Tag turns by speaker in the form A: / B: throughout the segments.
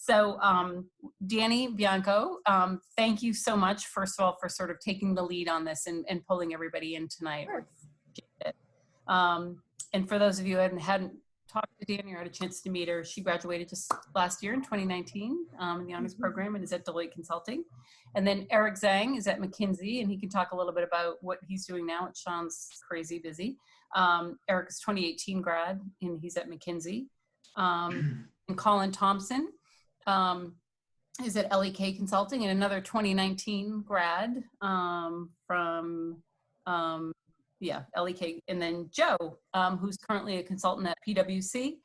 A: So Danny Bianco, thank you so much, first of all, for sort of taking the lead on this and pulling everybody in tonight. And for those of you who hadn't talked to Danny or had a chance to meet her, she graduated just last year in 2019 in the honors program and is at Deloitte Consulting. And then Eric Zhang is at McKinsey, and he can talk a little bit about what he's doing now. It sounds crazy busy. Eric is 2018 grad, and he's at McKinsey. And Colin Thompson is at LEK Consulting, and another 2019 grad from LEK. And then Joe, who's currently a consultant at PwC,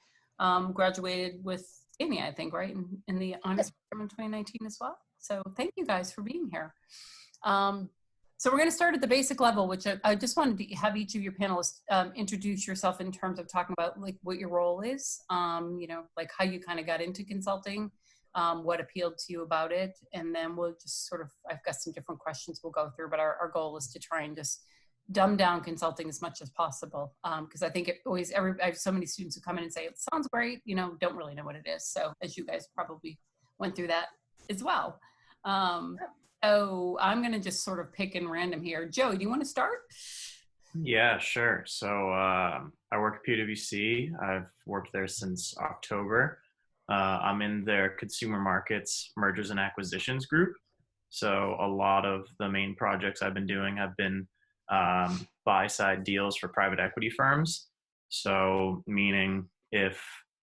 A: graduated with Amy, I think, right, in the honors program in 2019 as well. So thank you guys for being here. So we're going to start at the basic level, which I just wanted to have each of your panelists introduce yourself in terms of talking about like what your role is, like how you kind of got into consulting, what appealed to you about it, and then we'll just sort of, I've got some different questions we'll go through, but our goal is to try and just dumb down consulting as much as possible, because I think it always, I have so many students who come in and say, it sounds great, don't really know what it is. So as you guys probably went through that as well. So I'm going to just sort of pick in random here. Joe, do you want to start?
B: Yeah, sure. So I work at PwC. I've worked there since October. I'm in their consumer markets, mergers and acquisitions group. So a lot of the main projects I've been doing have been buy-side deals for private equity firms. So meaning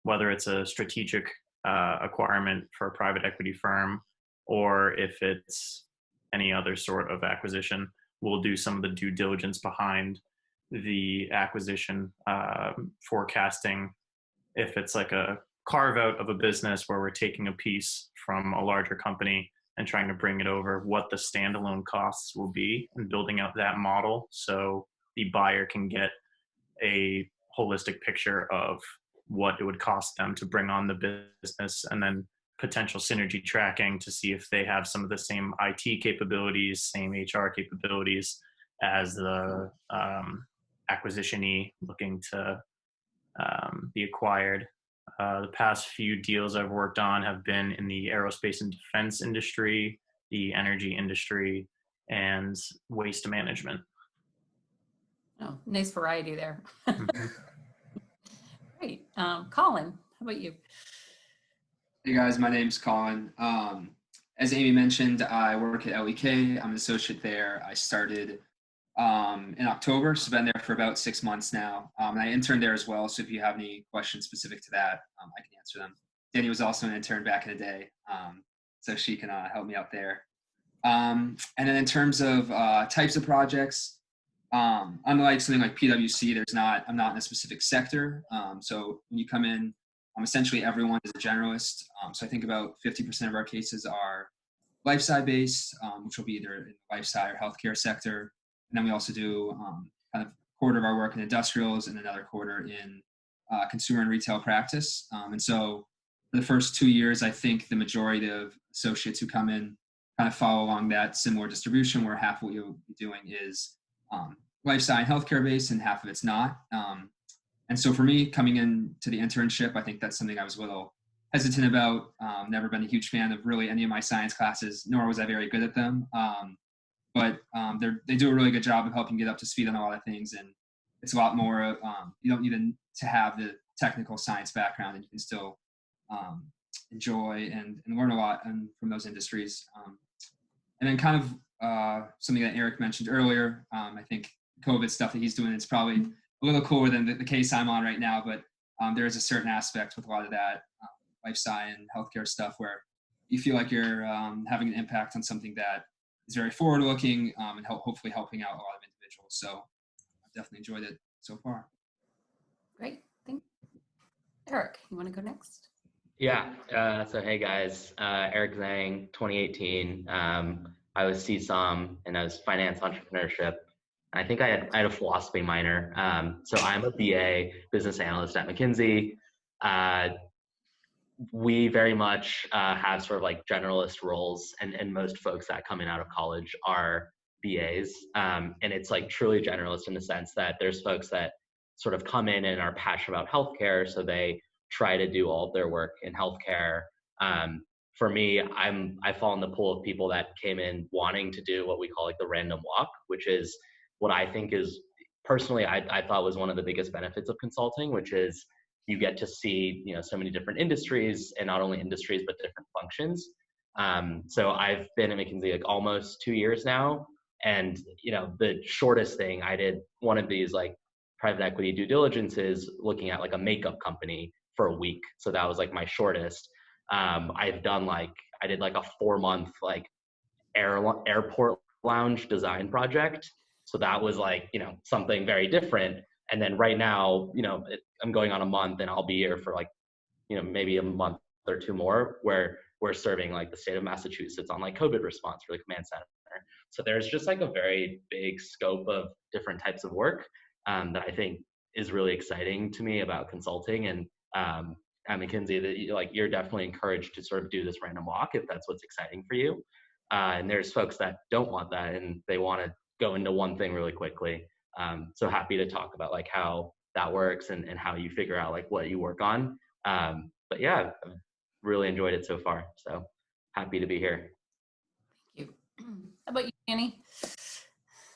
B: whether it's a strategic acquirement for a private equity firm, or if it's any other sort of acquisition, we'll do some of the due diligence behind the acquisition, forecasting if it's like a carve out of a business where we're taking a piece from a larger company and trying to bring it over, what the standalone costs will be, and building out that model so the buyer can get a holistic picture of what it would cost them to bring on the business, and then potential synergy tracking to see if they have some of the same IT capabilities, same HR capabilities as the acquisitionee looking to be acquired. The past few deals I've worked on have been in the aerospace and defense industry, the energy industry, and waste management.
A: Oh, nice variety there.
B: Mm-hmm.
A: Great. Colin, how about you?
C: Hey guys, my name's Colin. As Amy mentioned, I work at LEK. I'm an associate there. I started in October, so been there for about 6 months now. And I interned there as well, so if you have any questions specific to that, I can answer them. Danny was also an intern back in the day, so she can help me out there. And then in terms of types of projects, unlike something like PwC, I'm not in a specific sector. So when you come in, essentially everyone is a generalist. So I think about 50% of our cases are life sci based, which will be either in the life sci or healthcare sector. And then we also do kind of a quarter of our work in industrials and another quarter in consumer and retail practice. And so for the first 2 years, I think the majority of associates who come in kind of follow along that similar distribution, where half of what you'll be doing is life sci and healthcare based and half of it's not. And so for me, coming into the internship, I think that's something I was a little hesitant about. Never been a huge fan of really any of my science classes, nor was I very good at them. But they do a really good job of helping get up to speed on a lot of things. And it's a lot more, you don't need to have the technical science background, and you can still enjoy and learn a lot from those industries. And then kind of something that Eric mentioned earlier, I think COVID stuff that he's doing is probably a little cooler than the case I'm on right now, but there is a certain aspect with a lot of that life science and healthcare stuff where you feel like you're having an impact on something that is very forward-looking and hopefully helping out a lot of individuals. So I've definitely enjoyed it so far.
A: Great, thank you. Eric, you want to go next?
D: Yeah, so hey guys, Eric Zhang, 2018. I was CSOM and I was finance entrepreneurship. I think I had a philosophy minor. So I'm a BA, business analyst at McKinsey. We very much have sort of like generalist roles, and most folks that coming out of college are BAs. And it's like truly generalist in the sense that there's folks that sort of come in and are passionate about healthcare, so they try to do all of their work in healthcare. For me, I fall in the pool of people that came in wanting to do what we call like the random walk, which is what I think is personally, I thought was one of the biggest benefits of consulting, which is you get to see, so many different industries, and not only industries, but different functions. So I've been at McKinsey like almost 2 years now. And, the shortest thing I did, one of these like private equity due diligences, looking at like a makeup company for a week. So that was like my shortest. I did like a 4-month like airport lounge design project. So that was like, something very different. And then right now, I'm going on a month, and I'll be here for like, maybe a month or 2 more, where we're serving like the state of Massachusetts on like COVID response for the command center. So there's just like a very big scope of different types of work that I think is really exciting to me about consulting. And at McKinsey, that you're definitely encouraged to sort of do this random walk if that's what's exciting for you. And there's folks that don't want that, and they want to go into one thing really quickly. So happy to talk about like how that works and how you figure out like what you work on. But yeah, I've really enjoyed it so far. So happy to be here.
A: Thank you. How about you, Annie?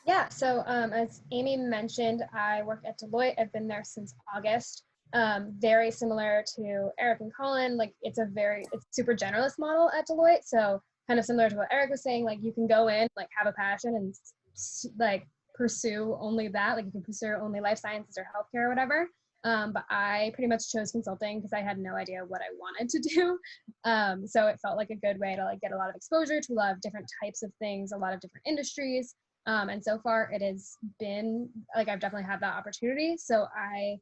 E: Yeah, so as Amy mentioned, I work at Deloitte. I've been there since August. Very similar to Eric and Colin. Like it's super generalist model at Deloitte. So kind of similar to what Eric was saying, like you can go in, like have a passion and like pursue only that. Like you can pursue only life sciences or healthcare or whatever. But I pretty much chose consulting because I had no idea what I wanted to do. So it felt like a good way to like get a lot of exposure to a lot of different types of things, a lot of different industries. And so far it has been like, I've definitely had that opportunity. So I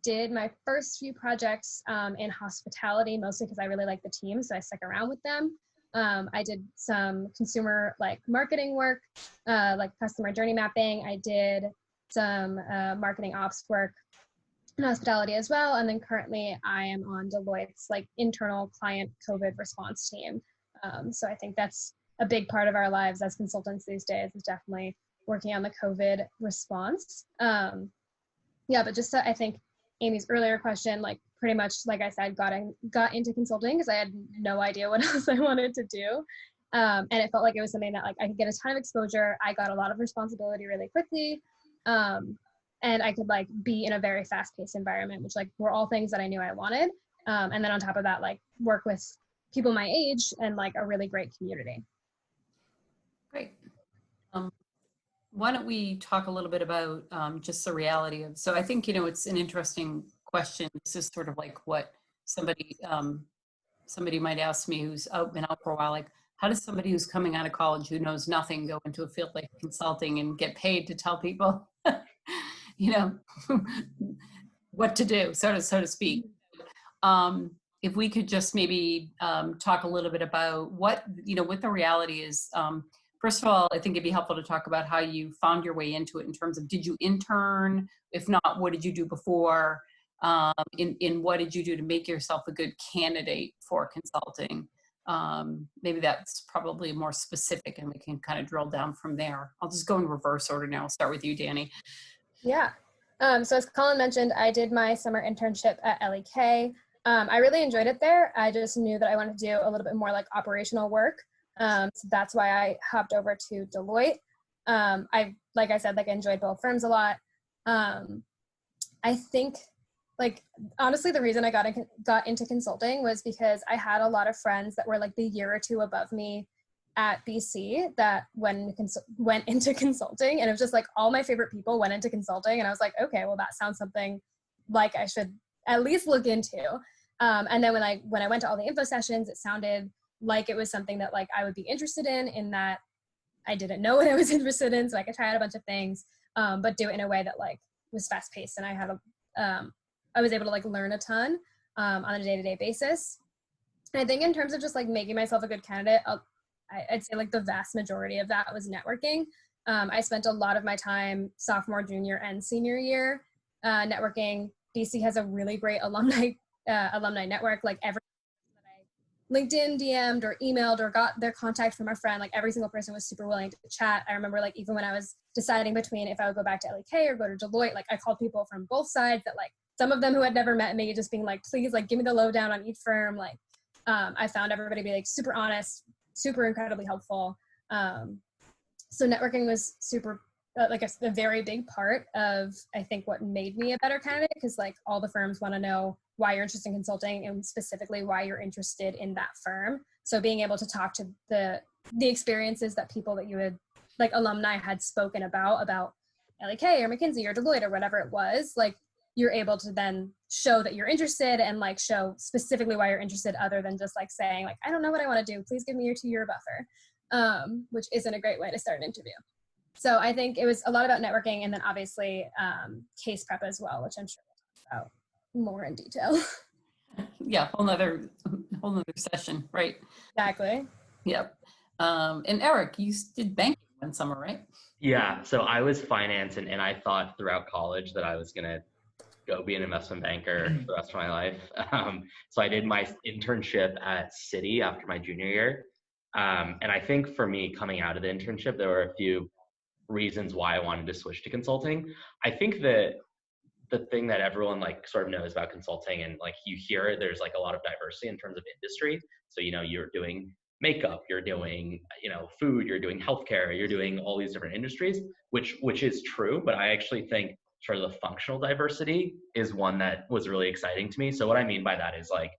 E: did my first few projects in hospitality, mostly because I really like the team. So I stuck around with them. I did some consumer like marketing work, like customer journey mapping. I did some marketing ops work in hospitality as well. And then currently I am on Deloitte's like internal client COVID response team. So I think that's a big part of our lives as consultants these days, is definitely working on the COVID response. Yeah, but just I think Amy's earlier question, like pretty much, like I said, got into consulting because I had no idea what else I wanted to do. And it felt like it was something that like I could get a ton of exposure. I got a lot of responsibility really quickly. And I could like be in a very fast-paced environment, which like were all things that I knew I wanted. And then on top of that, like work with people my age and like a really great community.
A: Great. Why don't we talk a little bit about just the reality of, so I think, it's an interesting question. This is sort of like what somebody might ask me who's been out for a while, like, how does somebody who's coming out of college who knows nothing go into a field like consulting and get paid to tell people, what to do, so to speak. If we could just maybe talk a little bit about what the reality is. First of all, I think it'd be helpful to talk about how you found your way into it in terms of, did you intern? If not, what did you do before? In what did you do to make yourself a good candidate for consulting? Maybe that's probably more specific, and we can kind of drill down from there. I'll just go in reverse order now. I'll start with you, Danny.
E: Yeah. So as Colin mentioned, I did my summer internship at LEK. I really enjoyed it there. I just knew that I wanted to do a little bit more like operational work. So that's why I hopped over to Deloitte. Like I said, like I enjoyed both firms a lot. I think like, honestly, the reason I got into consulting was because I had a lot of friends that were like the year or two above me at BC that went into consulting, and it was just like all my favorite people went into consulting, and I was like, okay, well that sounds something like I should at least look into. And then when I went to all the info sessions, it sounded like it was something that like I would be interested in that I didn't know what I was interested in, so I could try out a bunch of things, but do it in a way that like was fast paced, and I was able to like learn a ton on a day-to-day basis. And I think in terms of just like making myself a good candidate, I'd say like the vast majority of that was networking. I spent a lot of my time sophomore, junior, and senior year networking. BC has a really great alumni network. Like every that I LinkedIn DM'd or emailed or got their contact from a friend, like every single person was super willing to chat. I remember like even when I was deciding between if I would go back to LEK or go to Deloitte, like I called people from both sides that like some of them who had never met me just being like, please like give me the lowdown on each firm. Like I found everybody to be like super honest, super incredibly helpful. So networking was super, like a very big part of, I think, what made me a better candidate, because like all the firms want to know why you're interested in consulting and specifically why you're interested in that firm. So being able to talk to the experiences that people that you had, like alumni had spoken about LEK or McKinsey or Deloitte or whatever it was, like you're able to then show that you're interested and like show specifically why you're interested, other than just like saying like, I don't know what I want to do, please give me your 2-year buffer, which isn't a great way to start an interview. So I think it was a lot about networking, and then obviously case prep as well, which I'm sure we'll talk about more in detail.
A: Yeah, whole nother session, right?
E: Exactly.
A: Yep. And Eric, you did banking one summer, right?
D: Yeah, so I was finance, and I thought throughout college that I was gonna go be an investment banker for the rest of my life. So I did my internship at Citi after my junior year. And I think for me, coming out of the internship, there were a few reasons why I wanted to switch to consulting. I think that the thing that everyone like sort of knows about consulting, and like you hear it, there's like a lot of diversity in terms of industry. So, you know, you're doing makeup, you're doing, you know, food, you're doing healthcare, you're doing all these different industries, which is true. But I actually think sort of the functional diversity is one that was really exciting to me. So what I mean by that is like,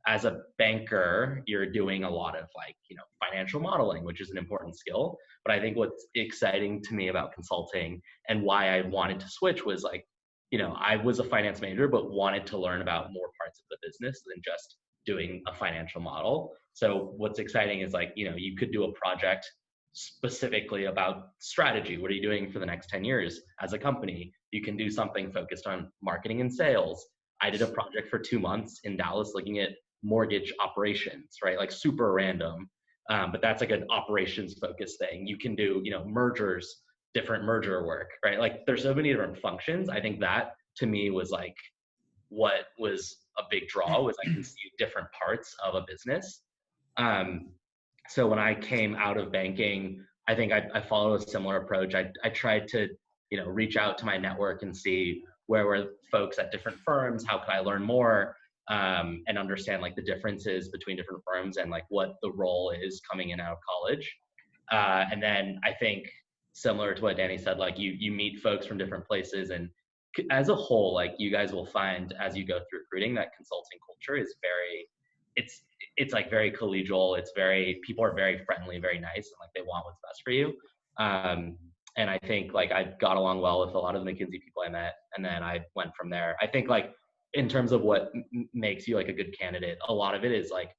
D: as a banker, you're doing a lot of like, you know, financial modeling, which is an important skill. But I think what's exciting to me about consulting and why I wanted to switch was like, you know, I was a finance major, but wanted to learn about more parts of the business than just doing a financial model. So what's exciting is like, you know, you could do a project specifically about strategy. What are you doing for the next 10 years as a company? You can do something focused on marketing and sales. I did a project for 2 months in Dallas looking at mortgage operations, right? Like super random. But that's like an operations focused thing. You can do, you know, mergers, different merger work, right? Like there's so many different functions. I think that to me was like what was a big draw, was I can see different parts of a business. So when I came out of banking, I think I followed a similar approach. I tried to, you know, reach out to my network and see where were folks at different firms, how could I learn more, and understand like the differences between different firms and like what the role is coming in out of college. And then I think similar to what Danny said, like you meet folks from different places, and as a whole, like you guys will find as you go through recruiting that consulting culture is very, it's like very collegial. It's very, people are very friendly, very nice, and like they want what's best for you. And I think like I got along well with a lot of the McKinsey people I met, and then I went from there. I think like in terms of what makes you like a good candidate, a lot of it is like,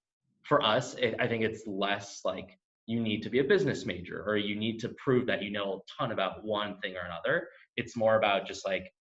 D: for us, I think it's less like you need to be a business major or you need to prove that you know a ton about one thing or another. It's more about just like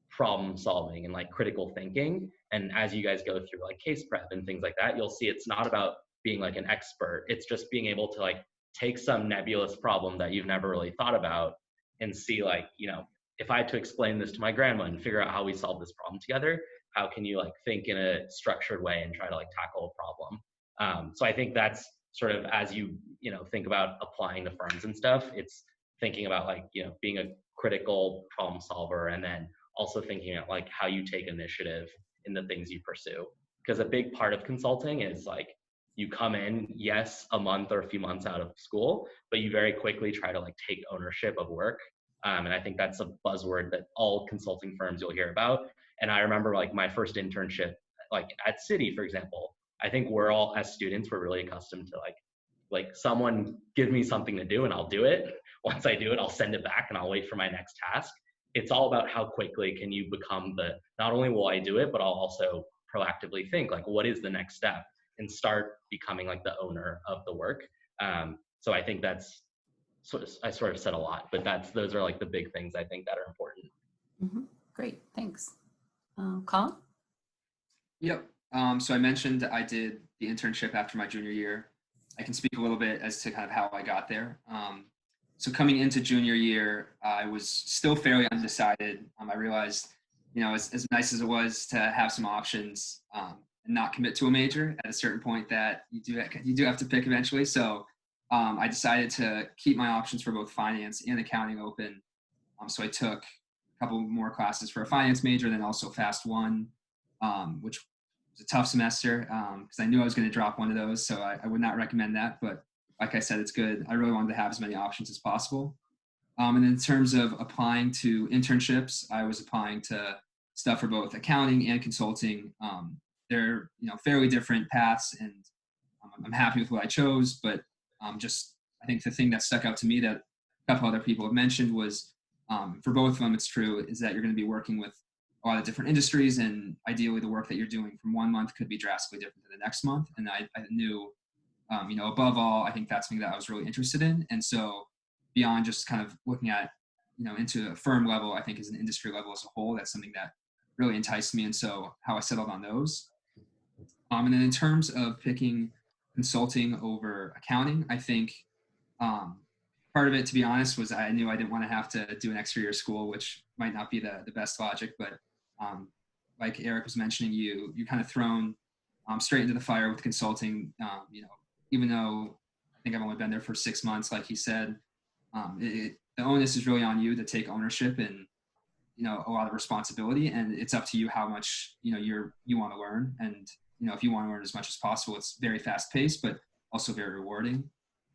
D: problem solving and like critical thinking. And as you guys go through like case prep and things like that, you'll see it's not about being like an expert. It's just being able to like take some nebulous problem that you've never really thought about and see like, you know, if I had to explain this to my grandma and figure out how we solve this problem together, how can you like think in a structured way and try to like tackle a problem? So I think that's sort of as you know, think about applying to firms and stuff, it's thinking about like, you know, being a critical problem solver, and then also thinking about like how you take initiative in the things you pursue. Because a big part of consulting is like you come in, yes, a month or a few months out of school, but you very quickly try to like take ownership of work. And I think that's a buzzword that all consulting firms you'll hear about. And I remember like my first internship, like at Citi, for example, I think we're all, as students, we're really accustomed to like someone give me something to do and I'll do it. Once I do it, I'll send it back and I'll wait for my next task. It's all about how quickly can you become the, not only will I do it, but I'll also proactively think like, what is the next step, and start becoming like the owner of the work. So I think that's I sort of said a lot, but those are like the big things I think that are important.
A: Mm-hmm. Great, thanks. Colin?
C: Yep. So I mentioned I did the internship after my junior year. I can speak a little bit as to kind of how I got there. So coming into junior year, I was still fairly undecided. I realized, you know, as nice as it was to have some options and not commit to a major at a certain point, that you do have to pick eventually. So I decided to keep my options for both finance and accounting open. So I took a couple more classes for a finance major, then also Fast One, which was a tough semester because I knew I was going to drop one of those. So I would not recommend that. But like I said, it's good. I really wanted to have as many options as possible. And in terms of applying to internships, I was applying to stuff for both accounting and consulting. They're fairly different paths, and I'm happy with what I chose. But just I think the thing that stuck out to me that a couple other people have mentioned was for both of them, it's true, is that you're going to be working with a lot of different industries, and ideally the work that you're doing from one month could be drastically different than the next month. And I knew, above all, I think that's something that I was really interested in. And so beyond just kind of looking at, into a firm level, I think as an industry level as a whole, that's something that really enticed me. And so how I settled on those. And then in terms of picking consulting over accounting, I think part of it, to be honest, was I knew I didn't want to have to do an extra year of school, which might not be the best logic, but like Eric was mentioning, you're kind of thrown straight into the fire with consulting. Even though I think I've only been there for 6 months, like he said, the onus is really on you to take ownership and a lot of responsibility, and it's up to you how much you want to learn. And if you want to learn as much as possible, it's very fast paced, but also very rewarding.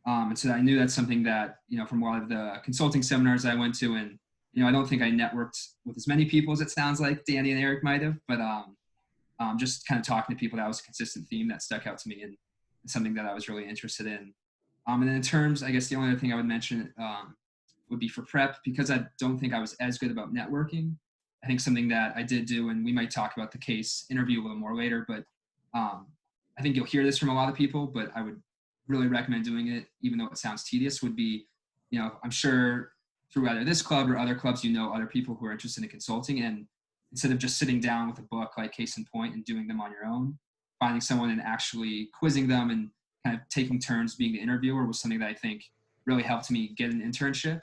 C: And so I knew that's something that from a lot of the consulting seminars I went to, and I don't think I networked with as many people as it sounds like Danny and Eric might have, but just kind of talking to people, that was a consistent theme that stuck out to me and something that I was really interested in. And then in terms, I guess the only other thing I would mention would be for prep, because I don't think I was as good about networking. I think something that I did do, and we might talk about the case interview a little more later, but I think you'll hear this from a lot of people, but I would really recommend doing it, even though it sounds tedious, would be, I'm sure through either this club or other clubs, other people who are interested in consulting, and instead of just sitting down with a book like Case in Point and doing them on your own, finding someone and actually quizzing them and kind of taking turns being the interviewer was something that I think really helped me get an internship,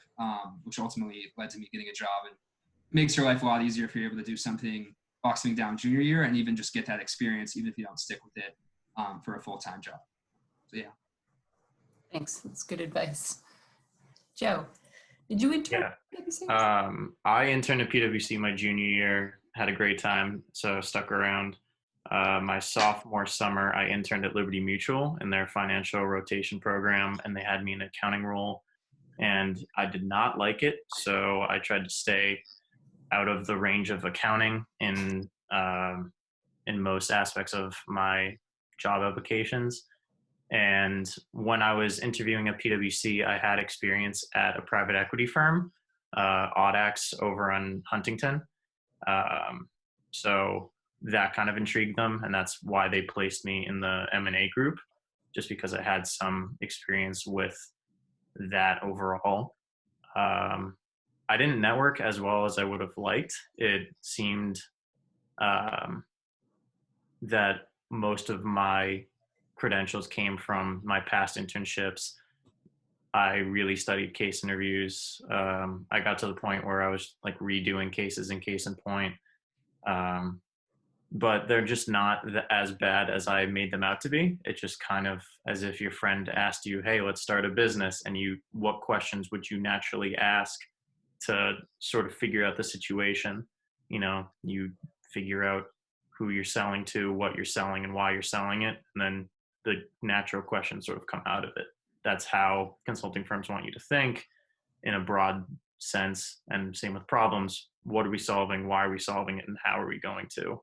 C: which ultimately led to me getting a job. And it makes your life a lot easier if you're able to do something down junior year and even just get that experience, even if you don't stick with it for a full-time job. So yeah.
A: Thanks. That's good advice. Joe, did you intern at PwC?
B: I interned at PwC my junior year, had a great time, so stuck around. My sophomore summer, I interned at Liberty Mutual in their financial rotation program, and they had me in an accounting role, and I did not like it, so I tried to stay out of the range of accounting in most aspects of my job applications. And when I was interviewing at PwC, I had experience at a private equity firm, Audax over on Huntington. So that kind of intrigued them, and that's why they placed me in the M&A group, just because I had some experience with that overall. I didn't network as well as I would have liked. It seemed that most of my credentials came from my past internships. I really studied case interviews. I got to the point where I was like redoing cases in Case in Point. But they're just not as bad as I made them out to be. It's just kind of as if your friend asked you, hey, let's start a business. And what questions would you naturally ask to sort of figure out the situation? You figure out who you're selling to, what you're selling, and why you're selling it. And then the natural questions sort of come out of it. That's how consulting firms want you to think in a broad sense. And same with problems. What are we solving? Why are we solving it? And how are we going to?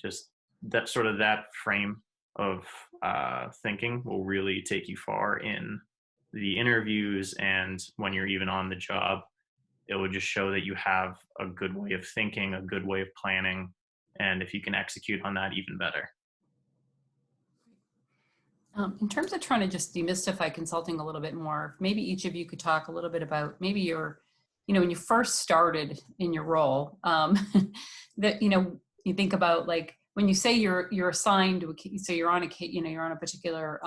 B: Just that frame of thinking will really take you far in the interviews, and when you're even on the job, it will just show that you have a good way of thinking, a good way of planning, and if you can execute on that, even better.
A: In terms of trying to just demystify consulting a little bit more, maybe each of you could talk a little bit about maybe your, when you first started in your role, that, you think about like when you say you're assigned to so you're on you're on a particular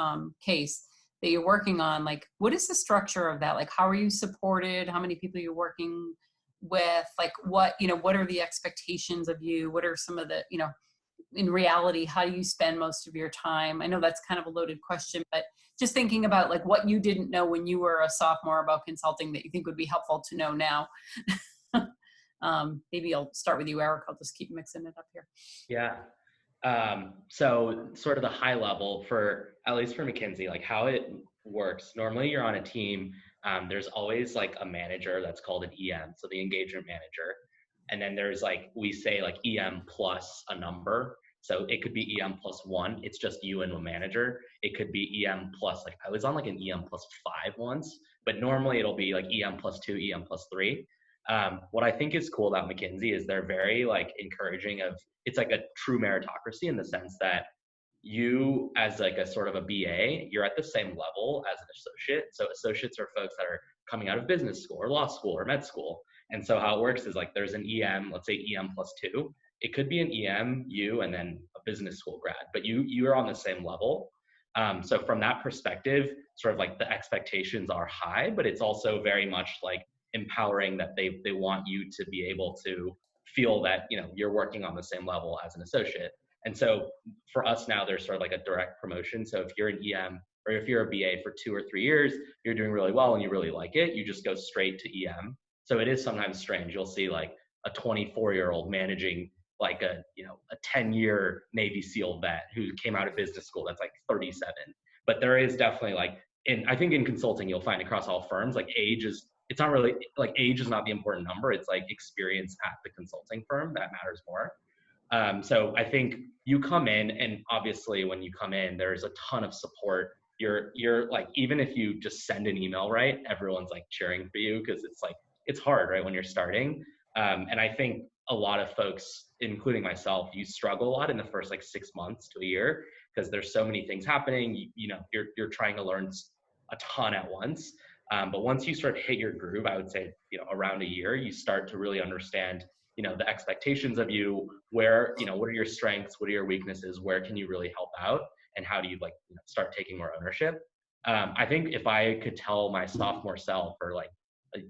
A: case that you're working on, like what is the structure of that? Like how are you supported? How many people you're working with? Like what are the expectations of you? What are some of the, in reality, how do you spend most of your time? I know that's kind of a loaded question, but just thinking about like what you didn't know when you were a sophomore about consulting that you think would be helpful to know now. Maybe I'll start with you, Eric. I'll just keep mixing it up here.
D: Yeah. So sort of the high level for, at least for McKinsey, like how it works. Normally you're on a team. There's always like a manager that's called an EM, so the engagement manager. And then there's like, we say like EM plus a number. So it could be EM plus 1. It's just you and a manager. It could be EM plus, like I was on like an EM plus 5 once, but normally it'll be like EM plus 2, EM plus 3. What I think is cool about McKinsey is they're very like encouraging of, it's like a true meritocracy in the sense that you as like a sort of a BA, you're at the same level as an associate. So associates are folks that are coming out of business school or law school or med school. And so how it works is like there's an EM, let's say EM plus 2. It could be an EM, you, and then a business school grad, but you're on the same level. So from that perspective, sort of like the expectations are high, but it's also very much like empowering that they want you to be able to feel that, you know, you're working on the same level as an associate. And so for us now, there's sort of like a direct promotion. So if you're an EM or if you're a BA for 2 or 3 years, you're doing really well and you really like it, you just go straight to EM. So it is sometimes strange. You'll see like a 24-year-old managing like a 10-year Navy SEAL vet who came out of business school that's like 37. But there is definitely like, I think in consulting, you'll find across all firms, like it's not really, like age is not the important number. It's like experience at the consulting firm that matters more. So I think you come in, and obviously when you come in, there's a ton of support. You're like, even if you just send an email, right, everyone's like cheering for you because it's like, it's hard, right, when you're starting. And I think a lot of folks, including myself, you struggle a lot in the first like 6 months to a year because there's so many things happening. You're trying to learn a ton at once. But once you start to hit your groove, I would say, around a year, you start to really understand, the expectations of you, where, what are your strengths, what are your weaknesses, where can you really help out, and how do you like start taking more ownership. I think if I could tell my sophomore self or like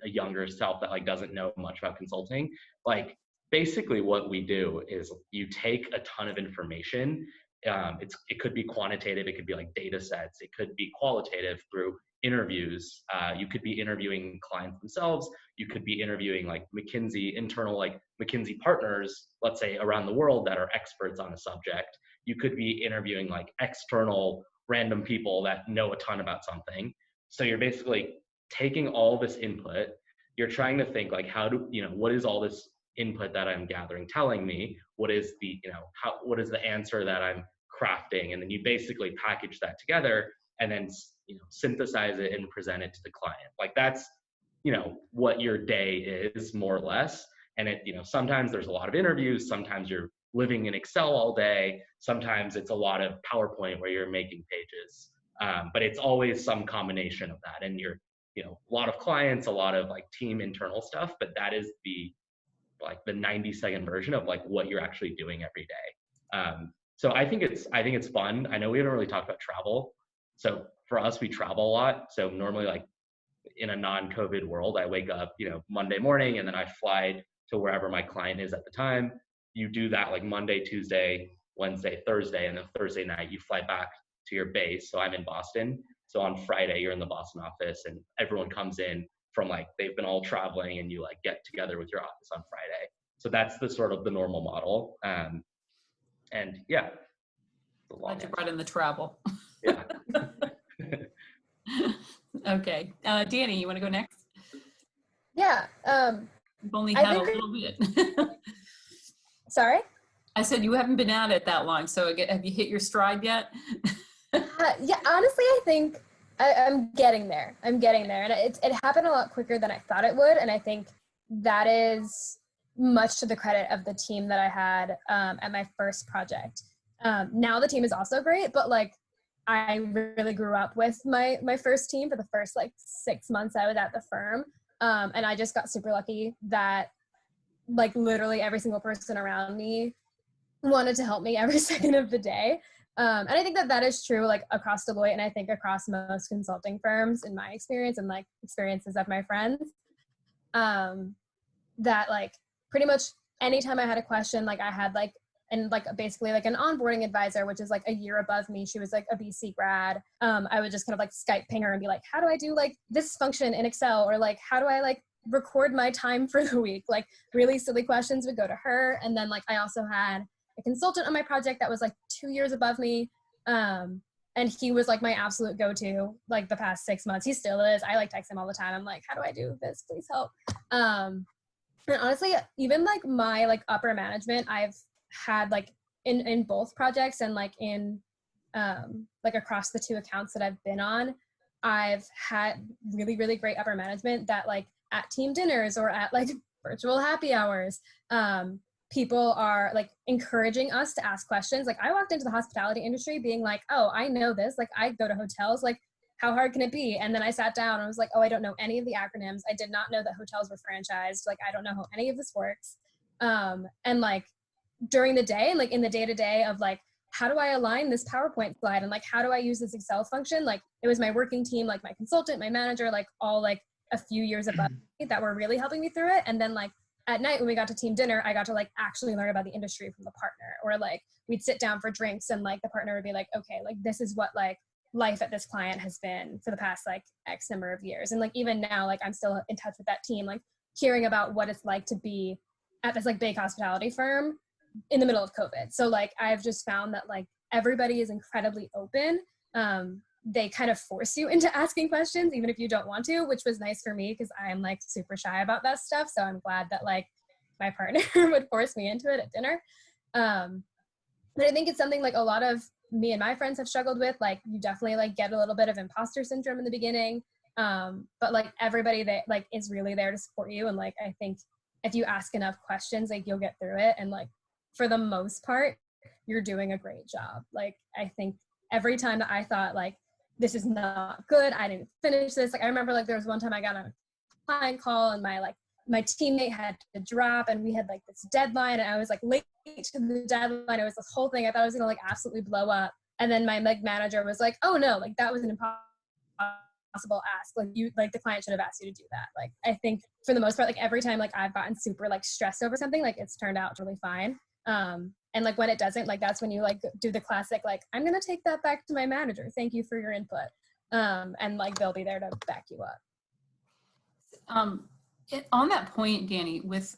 D: a younger self that like doesn't know much about consulting, like basically what we do is you take a ton of information. It could be quantitative, it could be like data sets, it could be qualitative through interviews. You could be interviewing clients themselves. You could be interviewing like internal like McKinsey partners, let's say around the world that are experts on a subject. You could be interviewing like external random people that know a ton about something. So you're basically taking all this input. You're trying to think like, what is all this input that I'm gathering telling me? What is the, what is the answer that I'm crafting? And then you basically package that together and then synthesize it and present it to the client. Like that's what your day is, more or less. And it sometimes there's a lot of interviews, sometimes you're living in Excel all day, sometimes it's a lot of PowerPoint where you're making pages, but it's always some combination of that. And you're a lot of clients, a lot of like team internal stuff, but that is the 90-second version of like what you're actually doing every day. So I think it's fun. I know we haven't really talked about travel. So for us, we travel a lot. So normally like in a non-COVID world, I wake up, Monday morning and then I fly to wherever my client is at the time. You do that like Monday, Tuesday, Wednesday, Thursday, and then Thursday night you fly back to your base. So I'm in Boston. So on Friday, you're in the Boston office and everyone comes in from like, they've been all traveling and you like get together with your office on Friday. So that's the sort of the normal model. And yeah.
A: Glad you brought in the travel.
D: Yeah.
A: Okay. Danny, you want to go next?
E: Yeah.
A: You've only had a little bit.
E: Sorry?
A: I said you haven't been at it that long, so have you hit your stride yet?
E: Yeah, honestly, I think I'm getting there. And it happened a lot quicker than I thought it would. And I think that is much to the credit of the team that I had at my first project. Now the team is also great, but like I really grew up with my first team for the first like 6 months I was at the firm. And I just got super lucky that like literally every single person around me wanted to help me every second of the day. And I think that is true like across Deloitte, and I think across most consulting firms in my experience and like experiences of my friends, that like pretty much anytime I had a question, like I had like, and like basically like an onboarding advisor, which is like a year above me. She was like a BC grad. I would just kind of like Skype ping her and be like, how do I do like this function in Excel? Or like, how do I like record my time for the week? Like really silly questions would go to her. And then like I also had a consultant on my project that was like 2 years above me. And he was like my absolute go-to like the past 6 months. He still is. I like text him all the time. I'm like, how do I do this? Please help. And honestly, even like my like upper management, I've had like in both projects and like in like across the 2 accounts that I've been on, I've had really, really great upper management that like at team dinners or at like virtual happy hours, people are like encouraging us to ask questions. Like I walked into the hospitality industry being like, oh, I know this. Like I go to hotels, like how hard can it be? And then I sat down and I was like, oh, I don't know any of the acronyms. I did not know that hotels were franchised. Like, I don't know how any of this works. And like during the day, like in the day to day of like, how do I align this PowerPoint slide? And like, how do I use this Excel function? Like it was my working team, like my consultant, my manager, like all like a few years above me that were really helping me through it. And then like at night when we got to team dinner, I got to like actually learn about the industry from the partner, or like we'd sit down for drinks and like the partner would be like, okay, like this is what like life at this client has been for the past like X number of years. And like even now, like I'm still in touch with that team, like hearing about what it's like to be at this like big hospitality firm in the middle of COVID. So like I've just found that like everybody is incredibly open. They kind of force you into asking questions, even if you don't want to, which was nice for me because I'm like super shy about that stuff. So I'm glad that like my partner would force me into it at dinner. But I think it's something like a lot of me and my friends have struggled with. Like you definitely like get a little bit of imposter syndrome in the beginning. But like everybody that like is really there to support you. And like, I think if you ask enough questions, like you'll get through it. And like, for the most part, you're doing a great job. Like, I think every time that I thought like, this is not good, I didn't finish this. Like, I remember like there was one time I got a client call and my teammate had to drop and we had like this deadline and I was like late to the deadline. It was this whole thing. I thought I was going to like absolutely blow up. And then my like manager was like, oh no, like that was an impossible ask. Like you, like the client should have asked you to do that. Like, I think for the most part, like every time like I've gotten super like stressed over something, like it's turned out really fine. And like when it doesn't, like that's when you like do the classic, like, I'm going to take that back to my manager. Thank you for your input. And like, they'll be there to back you up.
A: On that point, Danny, with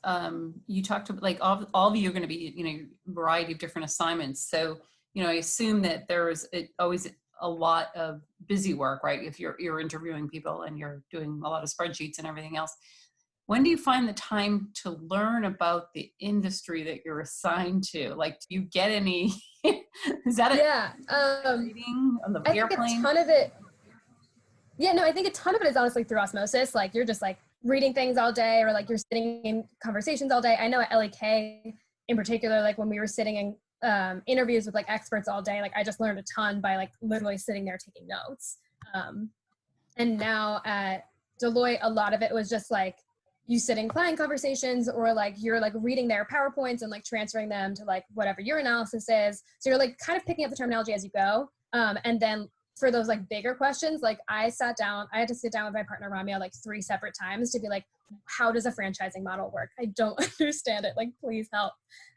A: you talked about like all of you are going to be, you know, a variety of different assignments. So, you know, I assume that there's always a lot of busy work, right? If you're interviewing people and you're doing a lot of spreadsheets and everything else. When do you find the time to learn about the industry that you're assigned to? Like, do you get any? Is that reading on the airplane?
E: I think a ton of it. Yeah, no, I think a ton of it is honestly through osmosis. Like you're just like reading things all day, or like you're sitting in conversations all day. I know at LAK in particular, like when we were sitting in interviews with like experts all day, like I just learned a ton by like literally sitting there taking notes. And now at Deloitte, a lot of it was just like you sit in client conversations, or like you're like reading their PowerPoints and like transferring them to like whatever your analysis is. So you're like kind of picking up the terminology as you go. And then for those like bigger questions, like I had to sit down with my partner Ramya like 3 separate times to be like, how does a franchising model work? I don't understand it. Like, please help.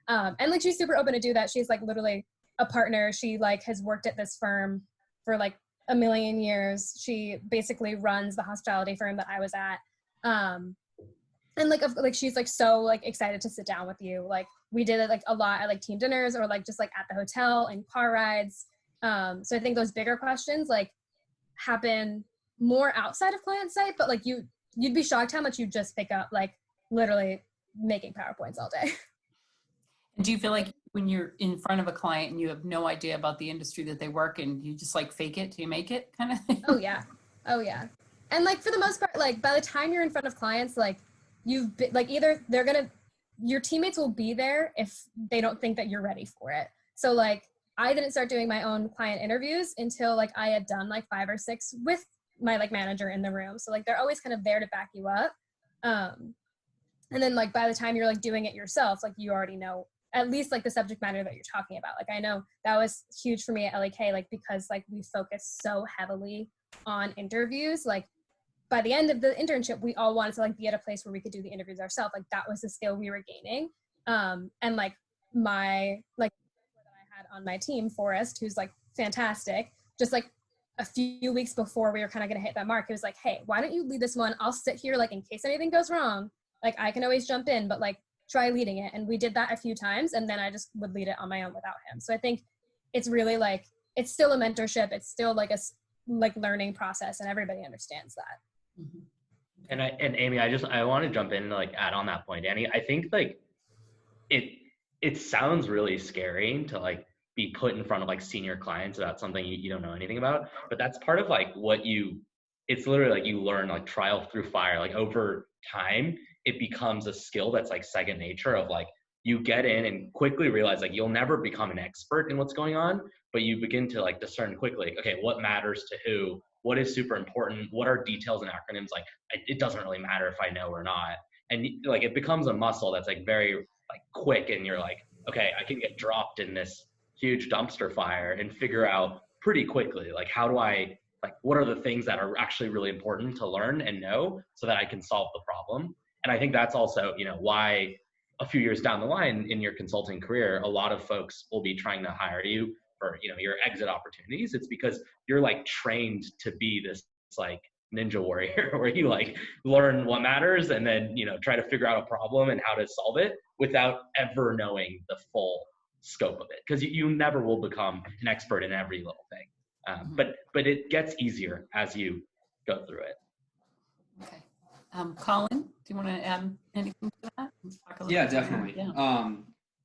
E: And like, she's super open to do that. She's like literally a partner. She like has worked at this firm for like a million years. She basically runs the hospitality firm that I was at. And like she's like so like excited to sit down with you. Like we did it like a lot at like team dinners, or like just like at the hotel and car rides. So I think those bigger questions like happen more outside of client site, but like you'd be shocked how much you just pick up like literally making PowerPoints all day.
A: And do you feel like when you're in front of a client and you have no idea about the industry that they work in, you just like fake it till you make it kind of thing?
E: Oh yeah. And like for the most part, like by the time you're in front of clients, like you've been like either your teammates will be there if they don't think that you're ready for it. So like I didn't start doing my own client interviews until like I had done like 5 or 6 with my like manager in the room. So like they're always kind of there to back you up. And then like by the time you're like doing it yourself, like you already know at least like the subject matter that you're talking about. Like I know that was huge for me at LAK, like because like we focus so heavily on interviews. Like by the end of the internship, we all wanted to like be at a place where we could do the interviews ourselves. Like that was the skill we were gaining. And like my like that I had on my team, Forrest, who's like fantastic, just like a few weeks before we were kind of going to hit that mark, it was like, hey, why don't you lead this one? I'll sit here like in case anything goes wrong. Like I can always jump in, but like try leading it. And we did that a few times, and then I just would lead it on my own without him. So I think it's really like, it's still a mentorship. It's still like a learning process, and everybody understands that.
A: Mhm.
D: And Amy, I want to jump in and like add on that point, Annie. I think like it sounds really scary to like be put in front of like senior clients about something you don't know anything about, but that's part of like it's literally like you learn like trial through fire. Like over time, it becomes a skill that's like second nature of like you get in and quickly realize like you'll never become an expert in what's going on, but you begin to like discern quickly, okay, what matters to who, what is super important, what are details and acronyms, like it doesn't really matter if I know or not. And like it becomes a muscle that's like very like quick, and you're like, okay, I can get dropped in this huge dumpster fire and figure out pretty quickly like how do I like what are the things that are actually really important to learn and know so that I can solve the problem. And I think that's also, you know, why a few years down the line in your consulting career, a lot of folks will be trying to hire you for, you know, your exit opportunities. It's because you're like trained to be this like ninja warrior where you like learn what matters and then, you know, try to figure out a problem and how to solve it without ever knowing the full scope of it, because you never will become an expert in every little thing. But it gets easier as you go through it.
A: Okay. Colin, do you want to add anything to that? Let's talk a little
C: Yeah,
A: bit
C: definitely.
A: Yeah.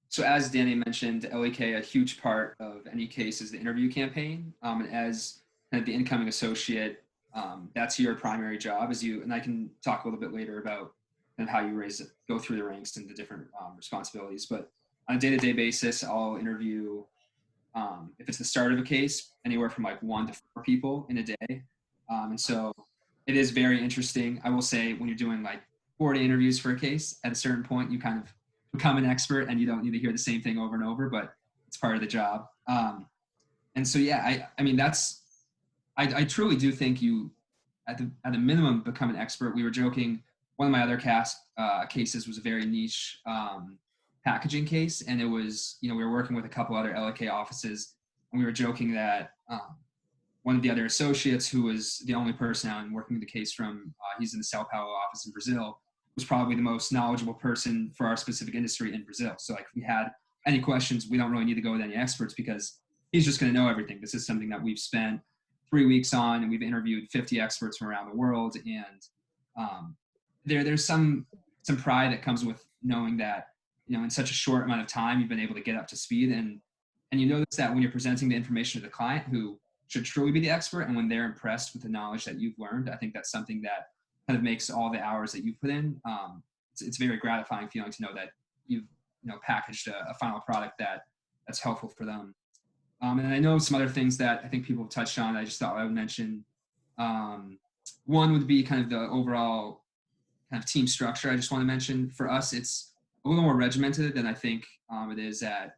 C: So as Danny mentioned, LEK, a huge part of any case is the interview campaign. And as kind of the incoming associate, that's your primary job and I can talk a little bit later about kind of how you go through the ranks and the different responsibilities. But on a day-to-day basis, I'll interview, if it's the start of a case, anywhere from like 1 to 4 people in a day. And so it is very interesting. I will say when you're doing like 40 interviews for a case, at a certain point, you kind of become an expert and you don't need to hear the same thing over and over, but it's part of the job. And so, yeah, I mean, I truly do think you, at the minimum, become an expert. We were joking, one of my other cases was a very niche packaging case. And it was, you know, we were working with a couple other LK offices, and we were joking that one of the other associates, who was the only person out and working the case from, he's in the Sao Paulo office in Brazil, was probably the most knowledgeable person for our specific industry in Brazil. So like if we had any questions, we don't really need to go with any experts because he's just going to know everything. This is something that we've spent 3 weeks on, and we've interviewed 50 experts from around the world. And there's some pride that comes with knowing that, you know, in such a short amount of time, you've been able to get up to speed. And you notice that when you're presenting the information to the client, who should truly be the expert, and when they're impressed with the knowledge that you've learned, I think that's something that kind of makes all the hours that you put in. It's a very gratifying feeling to know that you've, you know, packaged a final product that's helpful for them. And I know some other things that I think people have touched on. I just thought I would mention. One would be kind of the overall kind of team structure. I just want to mention for us, it's a little more regimented than I think it is at